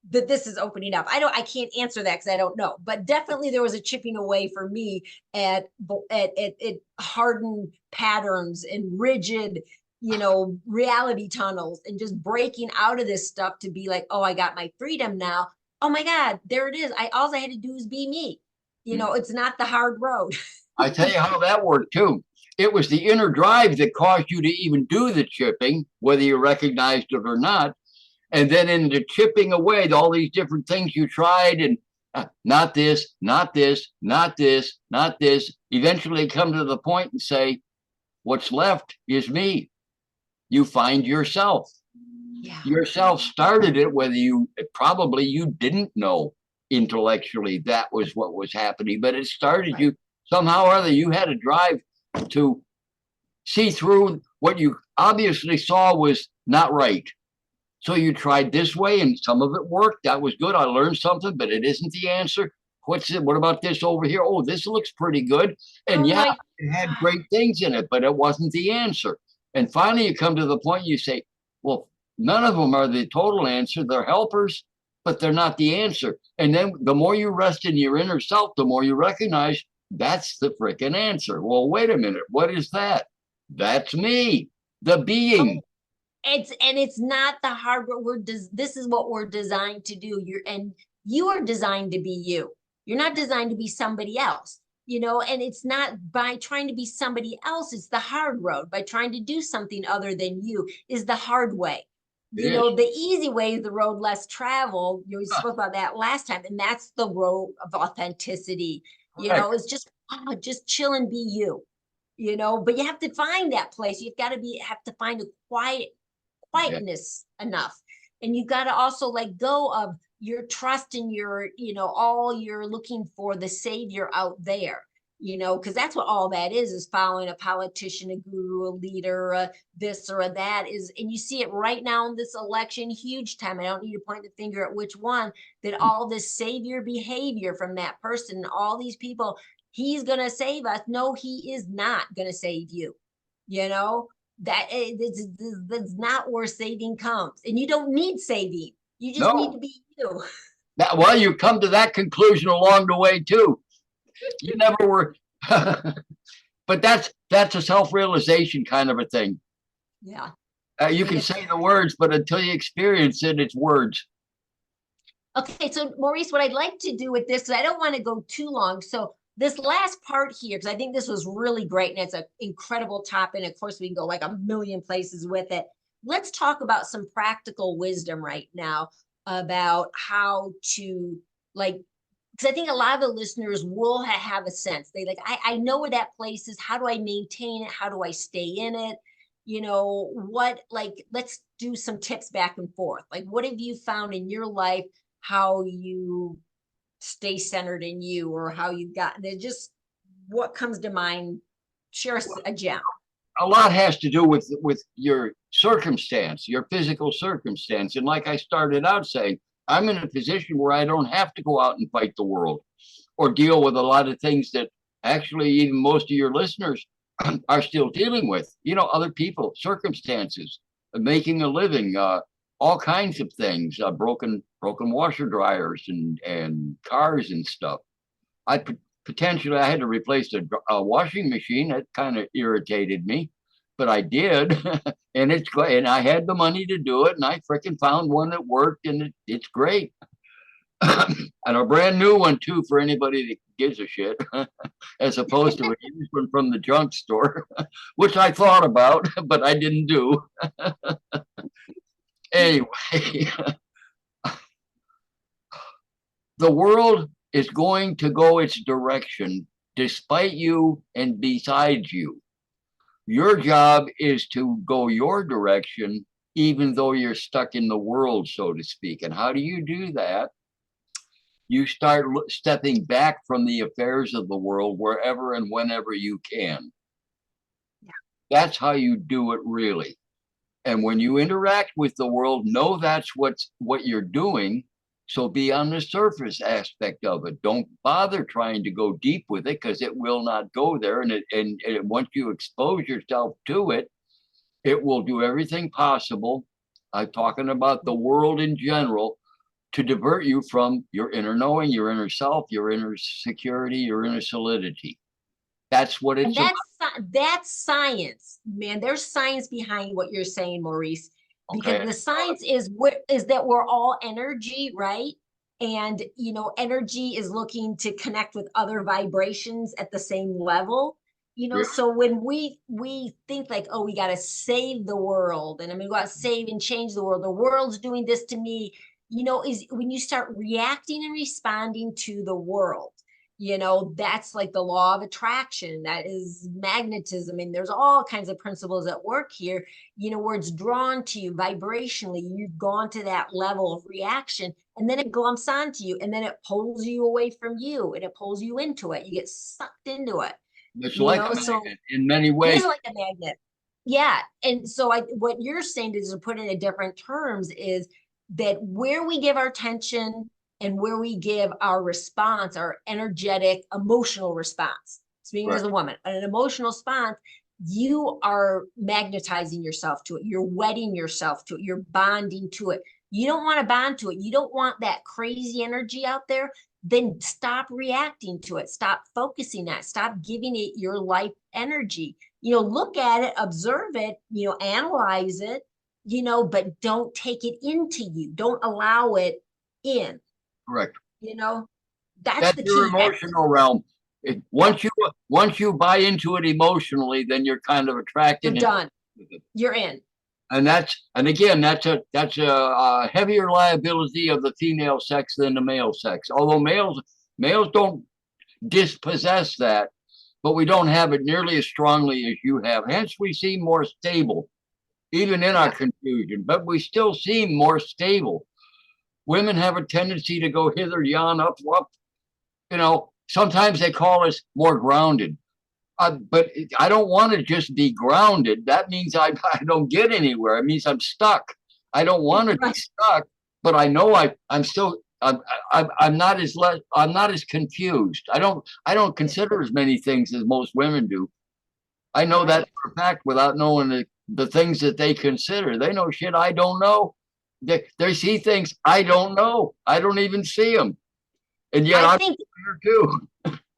this is opening up. I can't answer that because I don't know. But definitely there was a chipping away for me at hardened patterns and rigid, reality tunnels, and just breaking out of this stuff to be like, oh, I got my freedom now. Oh my God, there it is. All I had to do is be me. It's not the hard road. I tell you how that worked too. It was the inner drive that caused you to even do the chipping, whether you recognized it or not. And then in the chipping away, all these different things you tried, and not this, not this, not this, not this, eventually come to the point and say, what's left is me. You find yourself. Yeah. Yourself started it, whether you didn't know intellectually that was what was happening, but it started right. You somehow or other. You had a drive to see through what you obviously saw was not right. So you tried this way, and some of it worked. That was good. I learned something, but it isn't the answer. What's it? What about this over here? Oh, this looks pretty good. And it had great things in it, but it wasn't the answer. And finally, you come to the point you say, well, none of them are the total answer. They're helpers, but they're not the answer. And then the more you rest in your inner self, the more you recognize that's the freaking answer. Well, wait a minute. What is that? That's me, the being. It's not the hard work. This is what we're designed to do. You are designed to be you. You're not designed to be somebody else. And it's not by trying to be somebody else, it's the hard road. By trying to do something other than you is the hard way. The easy way is the road less traveled. We spoke about that last time, and that's the road of authenticity. It's just chill and be you. But you have to find that place. You've got to have to find a quietness enough, and you've got to also let go of your trust in your, all you're looking for the savior out there, because that's what all that is following a politician, a guru, a leader, this or that is. And you see it right now in this election, huge time. I don't need to point the finger at which one, that all this savior behavior from that person, all these people, he's going to save us. No, he is not going to save you. That's not where saving comes. And you don't need saving. You just need to be you. Well, you come to that conclusion along the way too. You never were, but that's a self-realization kind of a thing. Yeah. You can say the words, but until you experience it, it's words. Okay, so Maurice, what I'd like to do with this, I don't want to go too long. So this last part here, because I think this was really great, and it's an incredible topic. And of course, we can go like a million places with it. Let's talk about some practical wisdom right now about how to, because I think a lot of the listeners will have a sense. I know where that place is. How do I maintain it? How do I stay in it? Let's do some tips back and forth. What have you found in your life, how you stay centered in you, or how you've gotten there? Just what comes to mind? Share a gem. A lot has to do with your circumstance, your physical circumstance. And like I started out saying, I'm in a position where I don't have to go out and fight the world or deal with a lot of things that actually even most of your listeners are still dealing with. Other people, circumstances, making a living, all kinds of things, broken washer dryers and cars and stuff. I had to replace a washing machine. That kind of irritated me, but I did, and I had the money to do it, and I freaking found one that worked, and it's great. And a brand new one too for anybody that gives a shit, as opposed to a used one from the junk store, which I thought about, but I didn't do. Anyway, the world is going to go its direction despite you and besides you. Your job is to go your direction, even though you're stuck in the world, so to speak. And how do you do that? You start stepping back from the affairs of the world wherever and whenever you can. Yeah. That's how you do it, really. And when you interact with the world, know that's what you're doing. So be on the surface aspect of it. Don't bother trying to go deep with it, because it will not go there. And once you expose yourself to it, it will do everything possible. I'm talking about the world in general, to divert you from your inner knowing, your inner self, your inner security, your inner solidity. That's what it's And about. that's science, man. There's science behind what you're saying, Maurice, because Okay. the science is that we're all energy, right? And energy is looking to connect with other vibrations at the same level. Yeah. So when we think like, oh, we got to save the world, and I'm gonna go out save and change the world's doing this to me, is when you start reacting and responding to the world. That's like the law of attraction. That is magnetism. And there's all kinds of principles at work here, where it's drawn to you vibrationally. You've gone to that level of reaction, and then it glumps onto you, and then it pulls you away from you, and it pulls you into it. You get sucked into it. It's like a So magnet in many it ways. is like a magnet. Yeah. And so what you're saying is, to put it in different terms, is that where we give our attention and where we give our response, our energetic, emotional response, speaking Right. as a woman, an emotional response, you are magnetizing yourself to it. You're wedding yourself to it. You're bonding to it. You don't want to bond to it. You don't want that crazy energy out there. Then stop reacting to it. Stop focusing on it. Stop giving it your life energy. Look at it, observe it, analyze it, but don't take it into you. Don't allow it in. Correct. That's That's the your key. emotional realm. Once you buy into it emotionally, then you're kind of attracted. You're done. You're in. And again, that's a heavier liability of the female sex than the male sex. Although males don't dispossess that, but we don't have it nearly as strongly as you have. Hence, we seem more stable, even in our confusion. But we still seem more stable. Women have a tendency to go hither, yon, up, up. Sometimes they call us more grounded. But I don't want to just be grounded. That means I don't get anywhere. It means I'm stuck. I don't want to be stuck, but I know I'm still I'm not as confused. I don't consider as many things as most women do. I know that for a fact without knowing the things that they consider. They know shit I don't know. They see things I don't know. I don't even see them, and yet I'm here too.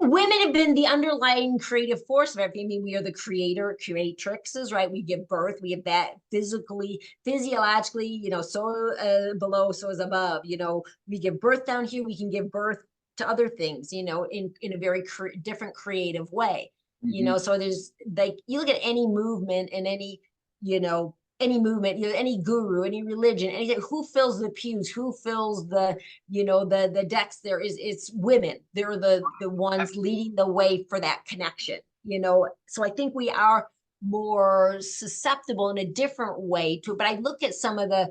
Women have been the underlying creative force of everything. I mean, we are the creatrixes, right? We give birth. We have that physiologically, so below, so is above. We give birth down here. We can give birth to other things, in a very different creative way. So there's like, you look at any movement and any movement, any guru, any religion, anything, who fills the pews, who fills the decks, it's women. They're the ones leading the way for that connection. So I think we are more susceptible in a different way to it. But I look at some of the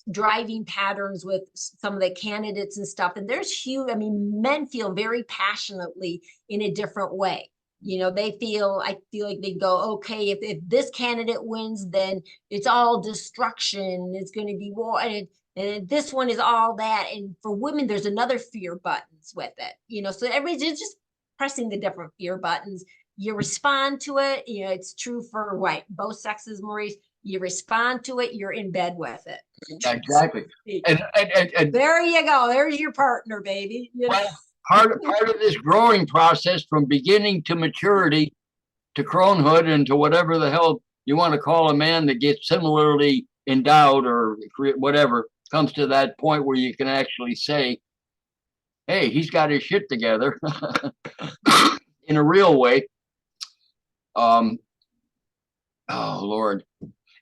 driving patterns with some of the candidates and stuff, and there's huge, men feel very passionately in a different way. I feel like they go, okay, if this candidate wins, then it's all destruction. It's going to be war. And this one is all that. And for women, there's another fear buttons with it, so everybody's just pressing the different fear buttons. You respond to it. It's true for both sexes, Maurice. You respond to it, you're in bed with it. Exactly. And there you go. There's your partner, baby. Part of this growing process from beginning to maturity to cronehood and to whatever the hell you want to call a man that gets similarly endowed or whatever, comes to that point where you can actually say, hey, he's got his shit together in a real way. Oh Lord.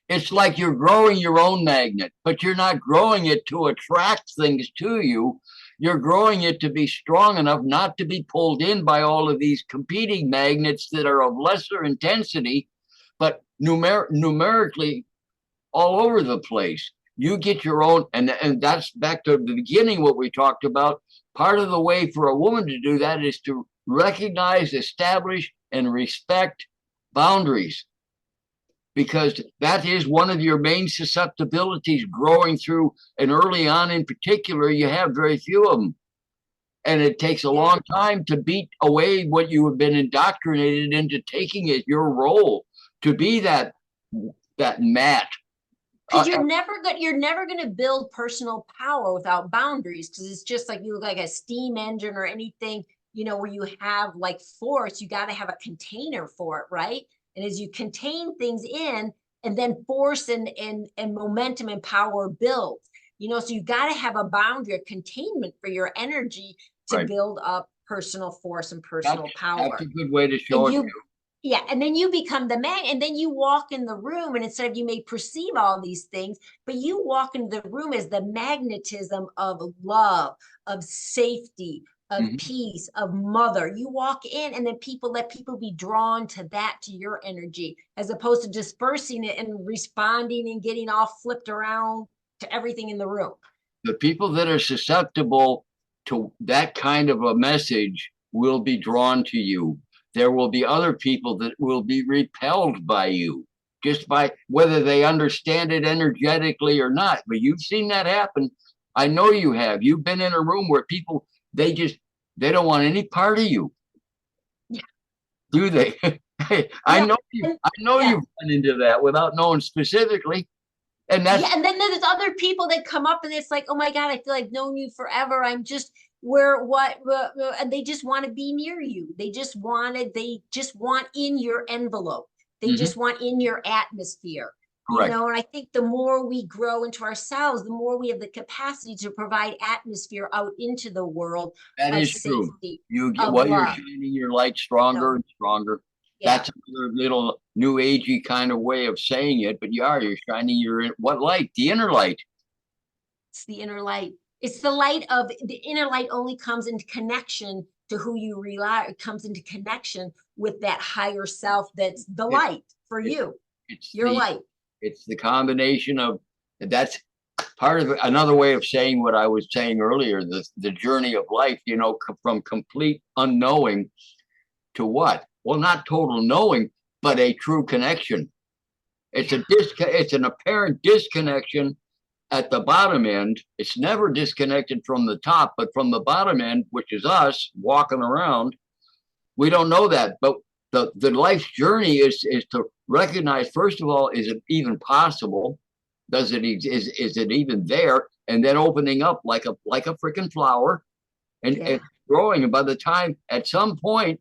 It's like you're growing your own magnet, but you're not growing it to attract things to you. You're growing it to be strong enough not to be pulled in by all of these competing magnets that are of lesser intensity, but numerically all over the place. You get your own, and that's back to the beginning, what we talked about. Part of the way for a woman to do that is to recognize, establish, and respect boundaries, because that is one of your main susceptibilities growing through, and early on in particular, you have very few of them. And it takes a long time to beat away what you have been indoctrinated into taking as your role, to be that mat. Because you're never gonna build personal power without boundaries, because it's just like you look like a steam engine or anything, where you have like force, you got to have a container for it, right? And as you contain things in, and then force and momentum and power builds, so you got to have a boundary, a containment for your energy to Right. build up personal force and personal power. That's a good way to show it. Yeah, and then you become the man, and then you walk in the room, and instead of, you may perceive all these things, but you walk into the room as the magnetism of love, of safety, of peace, of mother. You walk in, and then let people be drawn to your energy, as opposed to dispersing it and responding and getting all flipped around to everything in the room. The people that are susceptible to that kind of a message will be drawn to you. There will be other people that will be repelled by you, just by whether they understand it energetically or not. But you've seen that happen. I know you have. You've been in a room where people, they don't want any part of you. Yeah. Do they? I know you've run into that without knowing specifically. And that's, and then there's other people that come up, and it's like, oh my God, I feel like I've known you forever. I'm just and they just want to be near you. They just want in your envelope. They just want in your atmosphere. correct. And I think the more we grow into ourselves, the more we have the capacity to provide atmosphere out into the world. That is true. Safety, You get you're shining your light stronger and stronger. Yeah. That's another little new agey kind of way of saying it, but you're shining what light? The inner light. It's the inner light. It's the light of the inner light. Only comes into connection to who you rely. It comes into connection with that higher self. That's the light for you. It's your light. It's the combination of, that's part of another way of saying what I was saying earlier, the journey of life, from complete unknowing to what? Well, not total knowing, but a true connection. It's an apparent disconnection at the bottom end. It's never disconnected from the top, but from the bottom end, which is us walking around, we don't know that. But the life's journey is to recognize, first of all, is it even possible? Is it even there? And then opening up like a freaking flower and growing. And by the time, at some point,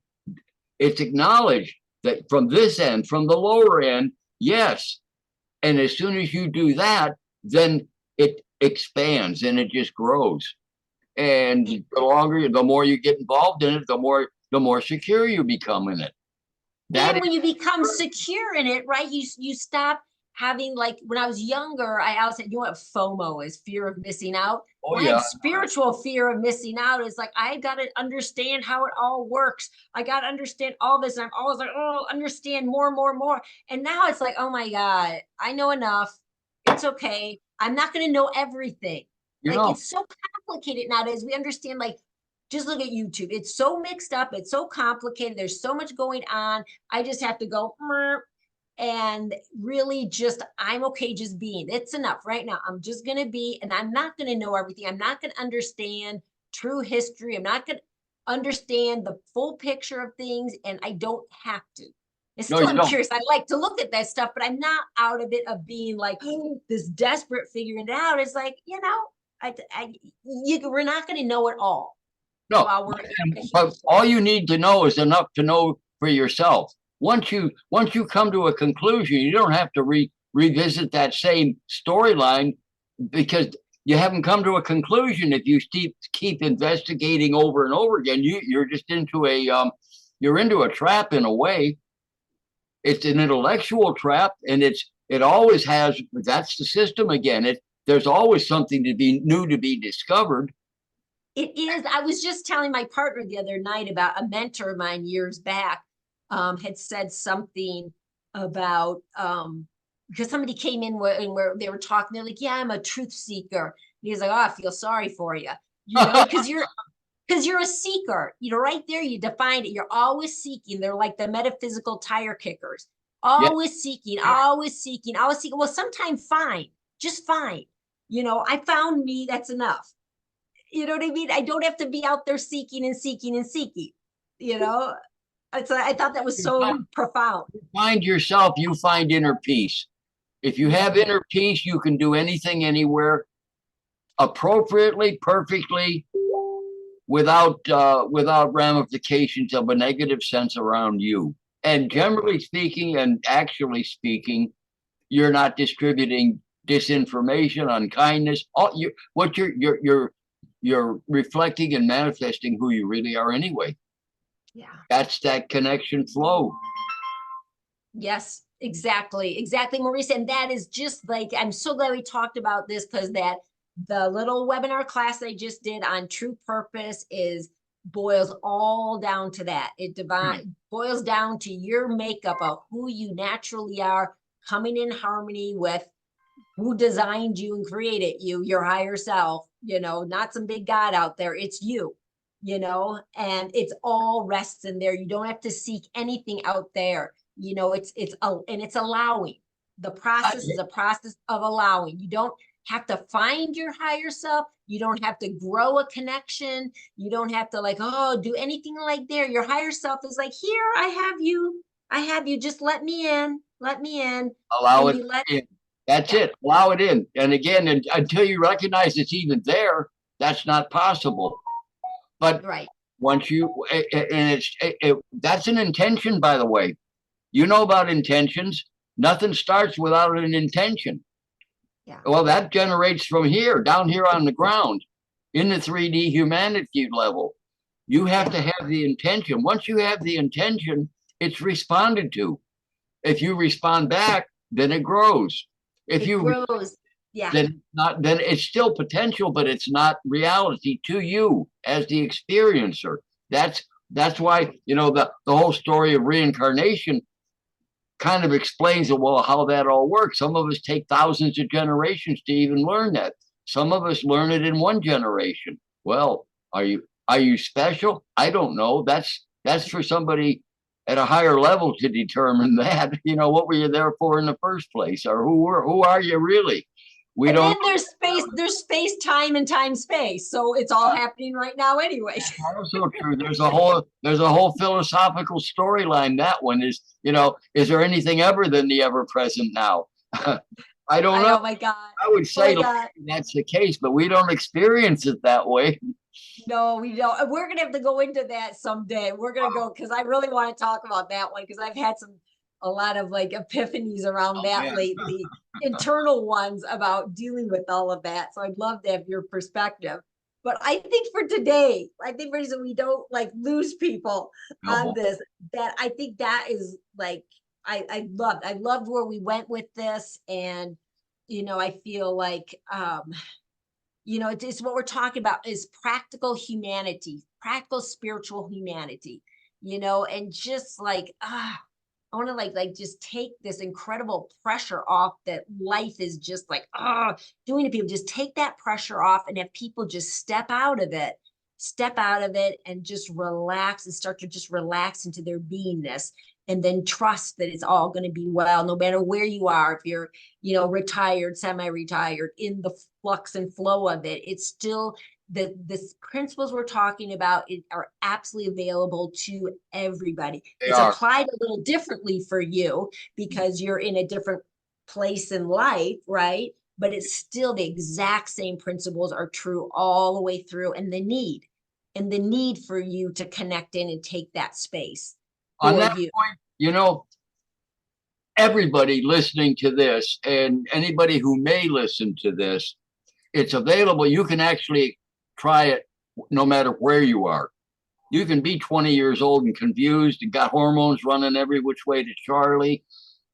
it's acknowledged that from this end, from the lower end, yes. And as soon as you do that, then it expands and it just grows. And the more you get involved in it, the more secure you become in it. And when you become secure in it, right, you stop having, like, when I was younger, I always said, what FOMO is, fear of missing out. Oh, I had spiritual fear of missing out. Is like, I got to understand how it all works. I got to understand all this. And I'm always like, oh, understand more. And now it's like, oh my God, I know enough. It's okay. I'm not going to know everything. It's so complicated nowadays. We understand, like, just look at YouTube. It's so mixed up. It's so complicated. There's so much going on. I just have to go, and really I'm okay just being. It's enough right now. I'm just going to be, and I'm not going to know everything. I'm not going to understand true history. I'm not going to understand the full picture of things, and I don't have to. It's still, I'm curious. I like to look at that stuff, but I'm not out of it of being like, this desperate figuring it out. It's like, we're not going to know it all. No, but all you need to know is enough to know for yourself. Once you come to a conclusion, you don't have to revisit that same storyline, because you haven't come to a conclusion. If you keep investigating over and over again, you're just into you're into a trap in a way. It's an intellectual trap, and it always has. That's the system again. There's always something to be new to be discovered. It is. I was just telling my partner the other night about a mentor of mine years back, had said something about because somebody came in where they were talking. They're like, "Yeah, I'm a truth seeker." And he was like, "Oh, I feel sorry for you, because you're a seeker. Right there, you defined it. You're always seeking. They're like the metaphysical tire kickers, Yeah. always seeking, always seeking, always seeking. Well, sometimes fine, just fine. I found me. That's enough. You know what I mean? I don't have to be out there seeking and seeking and seeking. I thought that was so profound. Find yourself, you find inner peace. If you have inner peace, you can do anything, anywhere, appropriately, perfectly, without ramifications of a negative sense around you. And generally speaking, and actually speaking, you're not distributing disinformation, unkindness. You're reflecting and manifesting who you really are anyway. Yeah. That's that connection flow. Yes, exactly, Maurice. And that is just like, I'm so glad we talked about this, because the little webinar class I just did on true purpose boils all down to that. It boils down to your makeup of who you naturally are, coming in harmony with who designed you and created you, your higher self, not some big God out there. It's you, and it's all rests in there. You don't have to seek anything out there. It's allowing. The process is a process of allowing. You don't have to find your higher self. You don't have to grow a connection. You don't have to do anything like there. Your higher self is like, here, I have you. Just let me in. Allow it in. That's it. Allow it in. And again, until you recognize it's even there, that's not possible. But right. Once that's an intention, by the way. You know about intentions. Nothing starts without an intention. Yeah. Well, that generates from here, down here on the ground, in the 3D humanity level. You have to have the intention. Once you have the intention, it's responded to. If you respond back, then it grows. If you grows, then it's still potential, but it's not reality to you as the experiencer. That's why, the whole story of reincarnation kind of explains how that all works. Some of us take thousands of generations to even learn that. Some of us learn it in one generation. Well, are you special? I don't know. That's for somebody at a higher level to determine that. What were you there for in the first place, or who are you really? Then there's space, time, and time space. So it's all happening right now anyway. Also true. There's a whole philosophical storyline. That one is, is there anything ever than the ever present now? I don't know. Oh my God. I would say that's the case, but we don't experience it that way. No, we don't. We're going to have to go into that someday. We're going to go, because I really want to talk about that one, because I've had a lot of epiphanies around that lately, internal ones about dealing with all of that. So I'd love to have your perspective. But I think for today, so we don't lose people on this, that I think that is I loved where we went with this. And, I feel like, it's what we're talking about is practical humanity, practical spiritual humanity, and just I want to just take this incredible pressure off that life is just doing to people. Just take that pressure off and have people just step out of it and just relax and start to just relax into their beingness, and then trust that it's all going to be well, no matter where you are. If you're, retired, semi-retired, in the flux and flow of it, it's still the principles we're talking about are absolutely available to everybody. It's applied a little differently for you because you're in a different place in life, right? But it's still the exact same principles are true all the way through, and the need for you to connect in and take that space. On that point, everybody listening to this and anybody who may listen to this, It's available. You can actually try it no matter where you are. You can be 20 years old and confused and got hormones running every which way to Charlie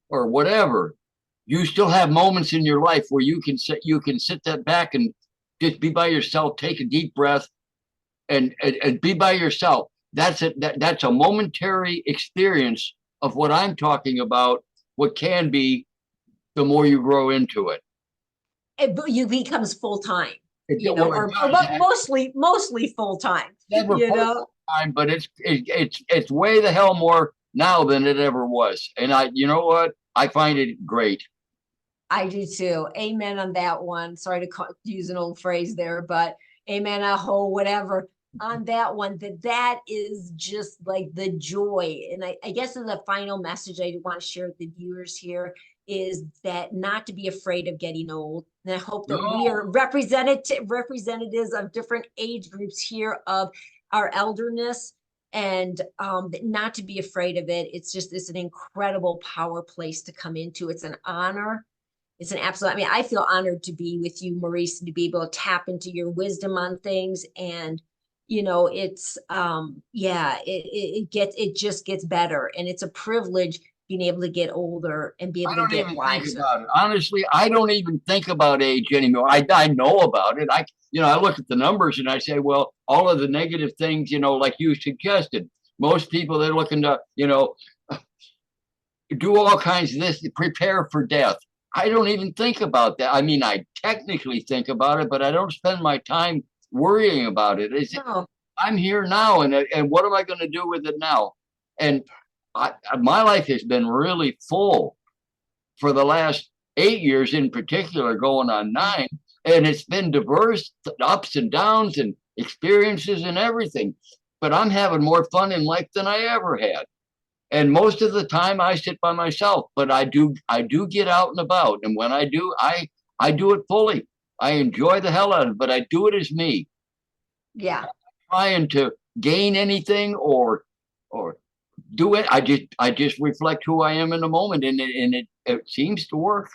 or whatever. You still have moments in your life where you can sit that back and just be by yourself, take a deep breath, and be by yourself. That's it. That's a momentary experience of what I'm talking about. What can be the more you grow into it. You becomes full time, It or, does. but mostly full time. Never full time, but it's way the hell more now than it ever was. And you know what? I find it great. I do too. Amen on that one. Sorry to use an old phrase there, but amen, aho, whatever on that one. That is just like the joy. And I guess in the final message I want to share with the viewers here is that not to be afraid of getting old. And I hope that we are representatives of different age groups here of our elderness, and not to be afraid of it. It's an incredible power place to come into. It's an honor. It's an absolute, I mean, I feel honored to be with you, Maurice, and to be able to tap into your wisdom on things. And, it's, it just gets better. And it's a privilege being able to get older and be able I to don't get even wiser. think about it. Honestly, I don't even think about age anymore. I know about it. I look at the numbers and I say, well, all of the negative things, like you suggested, most people, they're looking to, do all kinds of this, prepare for death. I don't even think about that. I mean, I technically think about it, but I don't spend my time worrying about it. No. I'm here now, and what am I going to do with it now? And my life has been really full for the last 8 years in particular, going on 9. And it's been diverse, ups and downs and experiences and everything. But I'm having more fun in life than I ever had. And most of the time I sit by myself, but I do get out and about. And when I do, I do it fully. I enjoy the hell out of it, but I do it as me. Yeah. Trying to gain anything or do it. I just reflect who I am in the moment, and it seems to work.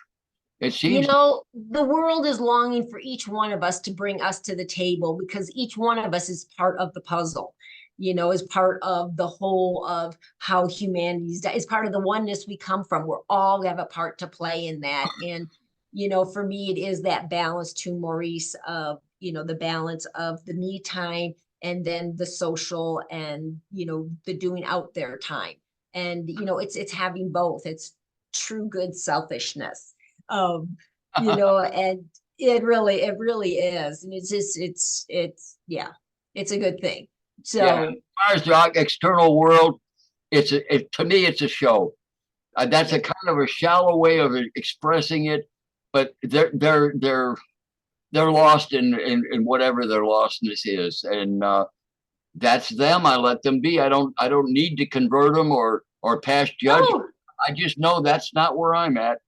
It seems the world is longing for each one of us to bring us to the table, because each one of us is part of the puzzle, is part of the whole of how humanity is part of the oneness we come from. We're all have a part to play in that. And, for me, it is that balance to Maurice of, the balance of the me time and then the social and, the doing out there time. And, it's having both. It's true good selfishness. And it really is. And it's a good thing. So as far as the external world, to me, it's a show. That's a kind of a shallow way of expressing it, but they're lost in whatever their lostness is, and that's them. I let them be. I don't need to convert them or pass judgment. no, I just know that's not where I'm at.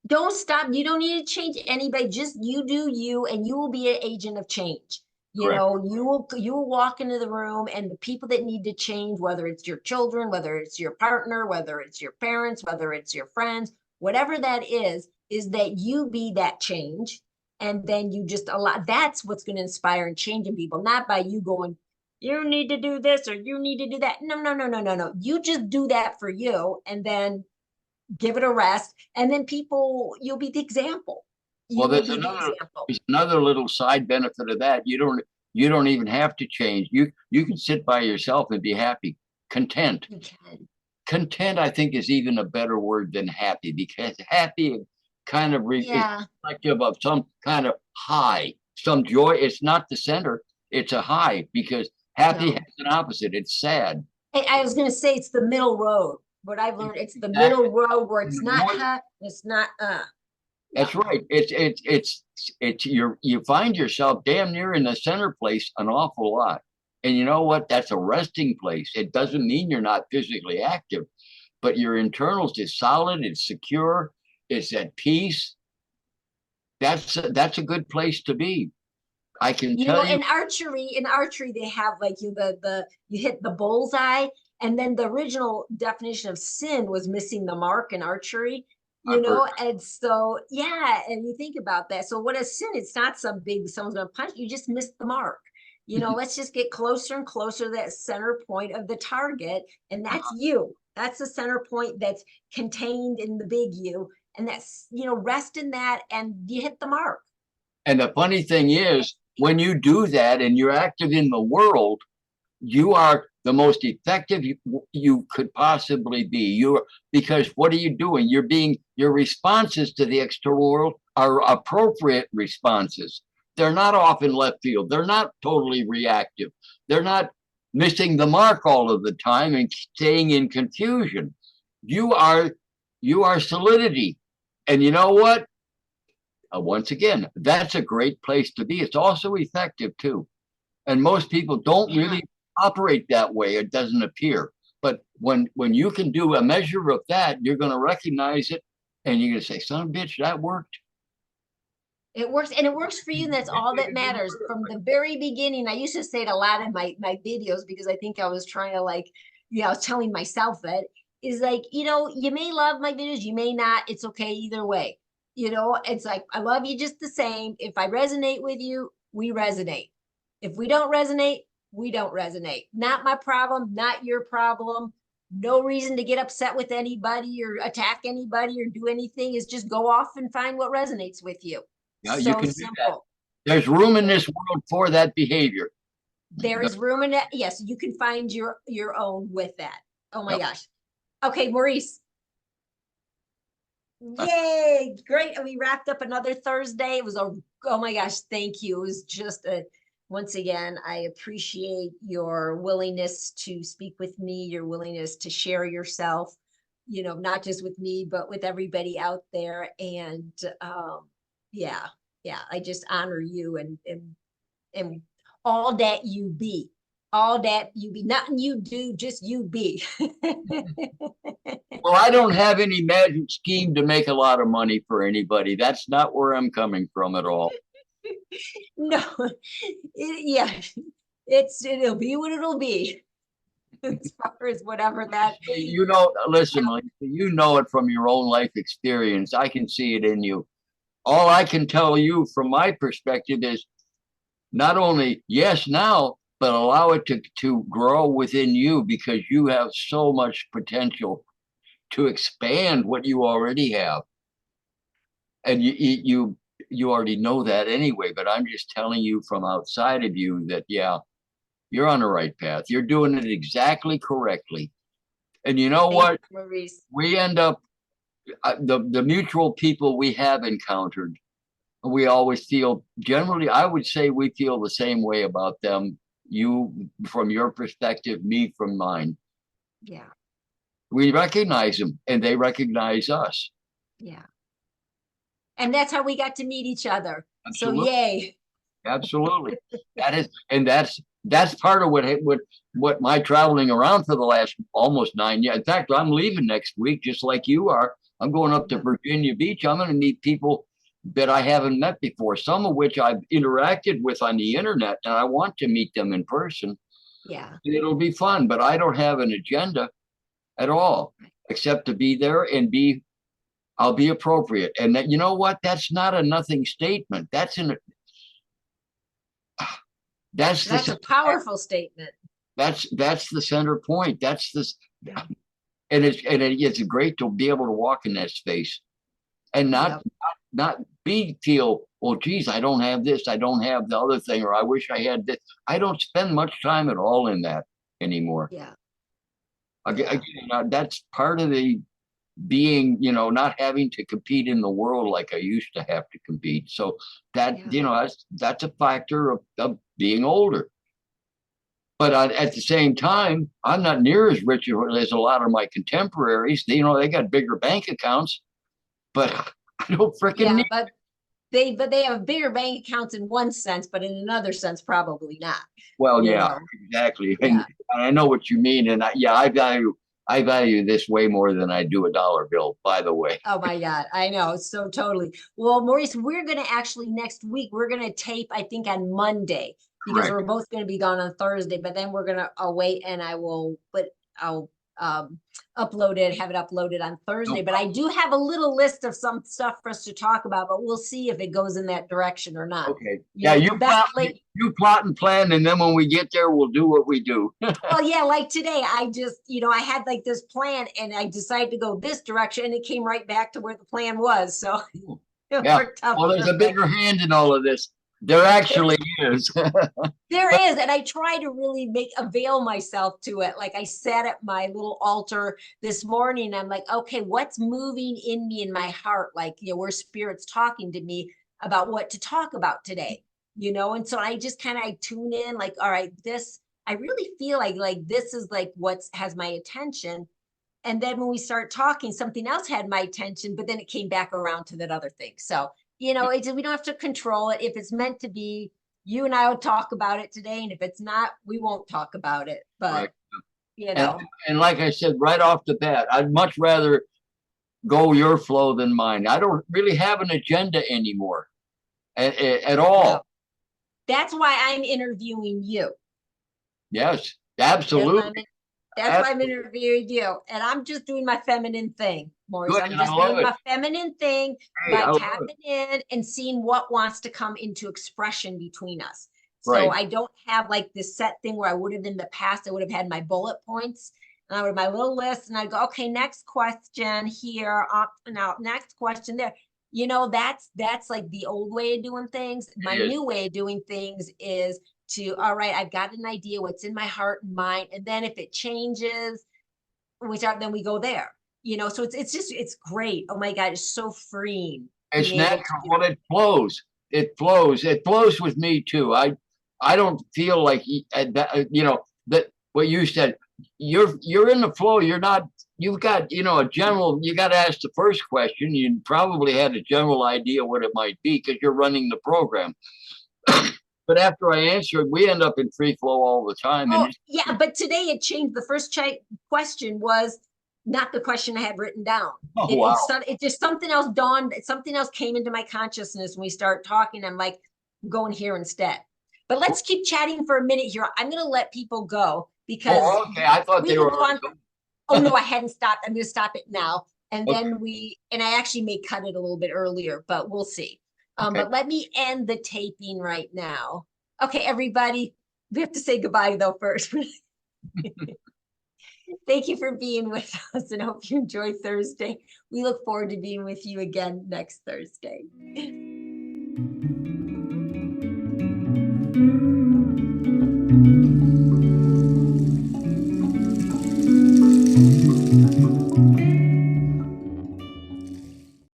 don't stop. You don't need to change anybody. Just you do you, and you will be an agent of change. Correct. You will walk into the room, and the people that need to change, whether it's your children, whether it's your partner, whether it's your parents, whether it's your friends, whatever that is that you be that change. And then you just allow, that's what's going to inspire and change in people, not by you going, you need to do this or you need to do that. No. You just do that for you, and then give it a rest. And then you'll be the example. Well, there's another little side benefit of that. You don't even have to change. You can sit by yourself and be happy, content. You can. Content, I think, is even a better word than happy, because happy kind of is reflective of some kind of high, some joy. It's not the center, it's a high, because happy has an opposite. It's sad. I was going to say it's the middle road. What I've learned, it's the middle road where it's not it's not That's right. You find yourself damn near in the center place an awful lot. And you know what? That's a resting place. It doesn't mean you're not physically active, but your internals is solid, it's secure, it's at peace. That's a good place to be. I can tell you. In archery, they have like you hit the bullseye, and then the original definition of sin was missing the mark in archery. you know, and so, yeah, and you think about that. So what a sin, it's not some big, someone's gonna punch you, just missed the mark. You know, let's just get closer and closer to that center point of the target. And that's you. That's the center point that's contained in the big you. And that's, you know, rest in that and you hit the mark. And the funny thing is, when you do that and you're active in the world, you are the most effective you could possibly be. You're because what are you doing? Your responses to the external world are appropriate responses. They're not off in left field. They're not totally reactive. They're not missing the mark all of the time and staying in confusion. You are solidity. And you know what? Once again, that's a great place to be. It's also effective too. And most people don't really operate that way. It doesn't appear. But when you can do a measure of that, you're going to recognize it and you're going to say, son of a bitch, that worked. It works, and it works for you, and that's all that matters. From the very beginning, I used to say it a lot in my videos because I think I was trying to, like, you know, I was telling myself it is like, you know, you may love my videos, you may not. It's okay either way. You know, it's like, I love you just the same. If I resonate with you, we resonate. If we don't resonate, we don't resonate. Not my problem, not your problem. No reason to get upset with anybody or attack anybody or do anything. Is just go off and find what resonates with you. Yeah, you So can do that. simple. There's room in this world for that behavior. There is room in it. Yes, you can find your own with that. Oh my Yep. gosh. Okay, Maurice. Yay, great. And we wrapped up another Thursday. It was a, oh my gosh, thank you. It was just a, once again, I appreciate your willingness to speak with me, your willingness to share yourself, you know, not just with me, but with everybody out there. And yeah, I just honor you and all that you be. All that you be, nothing you do, just you be. Well, I don't have any magic scheme to make a lot of money for anybody. That's not where I'm coming from at all. No, yeah, it'll be what it'll be. As far as whatever that. You know, listen, Lisa, you know it from your own life experience. I can see it in you. All I can tell you from my perspective is not only yes now, but allow it to grow within you because you have so much potential to expand what you already have. And you already know that anyway, but I'm just telling you from outside of you that, yeah, you're on the right path. You're doing it exactly correctly. And you know what? Maurice. We end up, the mutual people we have encountered, we always feel, generally, I would say we feel the same way about them. You from your perspective, me from mine. Yeah. We recognize them and they recognize us. Yeah. And that's how we got to meet each other. Absolutely. So yay. Absolutely. That's part of what my traveling around for the last almost 9 years. In fact, I'm leaving next week, just like you are. I'm going up to Virginia Beach. I'm going to meet people that I haven't met before, some of which I've interacted with on the internet, and I want to meet them in person. Yeah. It'll be fun, but I don't have an agenda at all, except to be there and I'll be appropriate. And that, you know what? That's not a nothing statement. That's a powerful statement. That's the center point. That's this, and it's great to be able to walk in that space and not feel, well, geez, I don't have this, I don't have the other thing, or I wish I had this. I don't spend much time at all in that anymore. Yeah. Again, that's part of the being, not having to compete in the world like I used to have to compete. So that, that's a factor of being older. But at the same time, I'm not near as rich as a lot of my contemporaries. They got bigger bank accounts, but I don't freaking need. But they have bigger bank accounts in one sense, but in another sense, probably not. Well, exactly. And I know what you mean. And I value this way more than I do a dollar bill, by the way. Oh my God, I know. So totally. Well, Maurice, we're going to actually next week, we're going to tape, I think on Monday, because we're both going to be gone on Thursday, but then we're going to wait and I'll have it uploaded on Thursday, but I do have a little list of some stuff for us to talk about, but we'll see if it goes in that direction or not. Okay. You Yeah, know, best late. you plot and plan, and then when we get there, we'll do what we do. Well, yeah, like today, I just, I had like this plan and I decided to go this direction and it came right back to where the plan was. So it Yeah. worked out Well, there's a perfect. bigger hand in all of this. There actually is. There is, and I try to really avail myself to it. Like I sat at my little altar this morning. I'm like, okay, what's moving in me in my heart? Like, where spirit's talking to me about what to talk about today, And so I just kind of tune in, like, all right, I really feel like this is like has my attention. And then when we start talking, something else had my attention, but then it came back around to that other thing. So, we don't have to control it. If it's meant to be, you and I will talk about it today. And if it's not, we won't talk about it. But, Right. you know. And like I said, right off the bat, I'd much rather go your flow than mine. I don't really have an agenda anymore at all. No. That's why I'm interviewing you. Yes, absolutely. That's why I'm interviewing you. And I'm just doing my feminine thing, Maurice. Good, I'm and I just love doing it. my feminine thing Hey, I by love tapping in and seeing what wants to come into expression between us. So Right. I don't have like this set thing where I would have in the past, I would have had my bullet points and I would have my little list and I'd go, okay, next question here, up and out, next question there. That's like the old way of doing things. My is. new way of doing things is all right, I've got an idea what's in my heart and mind. And then if it changes, then we go there, so it's great. Oh my God, it's so freeing. It's natural. Well, it flows. It flows. It flows with me too. I don't feel like that what you said. You're in the flow. You're not. You've got a general. You got to ask the first question. You probably had a general idea what it might be because you're running the program. But after I answer it, we end up in free flow all the time. Oh, yeah, but today it changed. The first question was not the question I had written down. Oh, wow. It just something else dawned. Something else came into my consciousness when we start talking. I'm like, I'm going here instead. But let's keep chatting for a minute here. I'm going to let people go because. Oh, okay. I thought they were. Oh no, I hadn't stopped. I'm going to stop it now. And Okay. then I actually may cut it a little bit earlier, but we'll see. Okay. But let me end the taping right now. Okay, everybody, we have to say goodbye though first. Thank you for being with us and hope you enjoy Thursday. We look forward to being with you again next Thursday.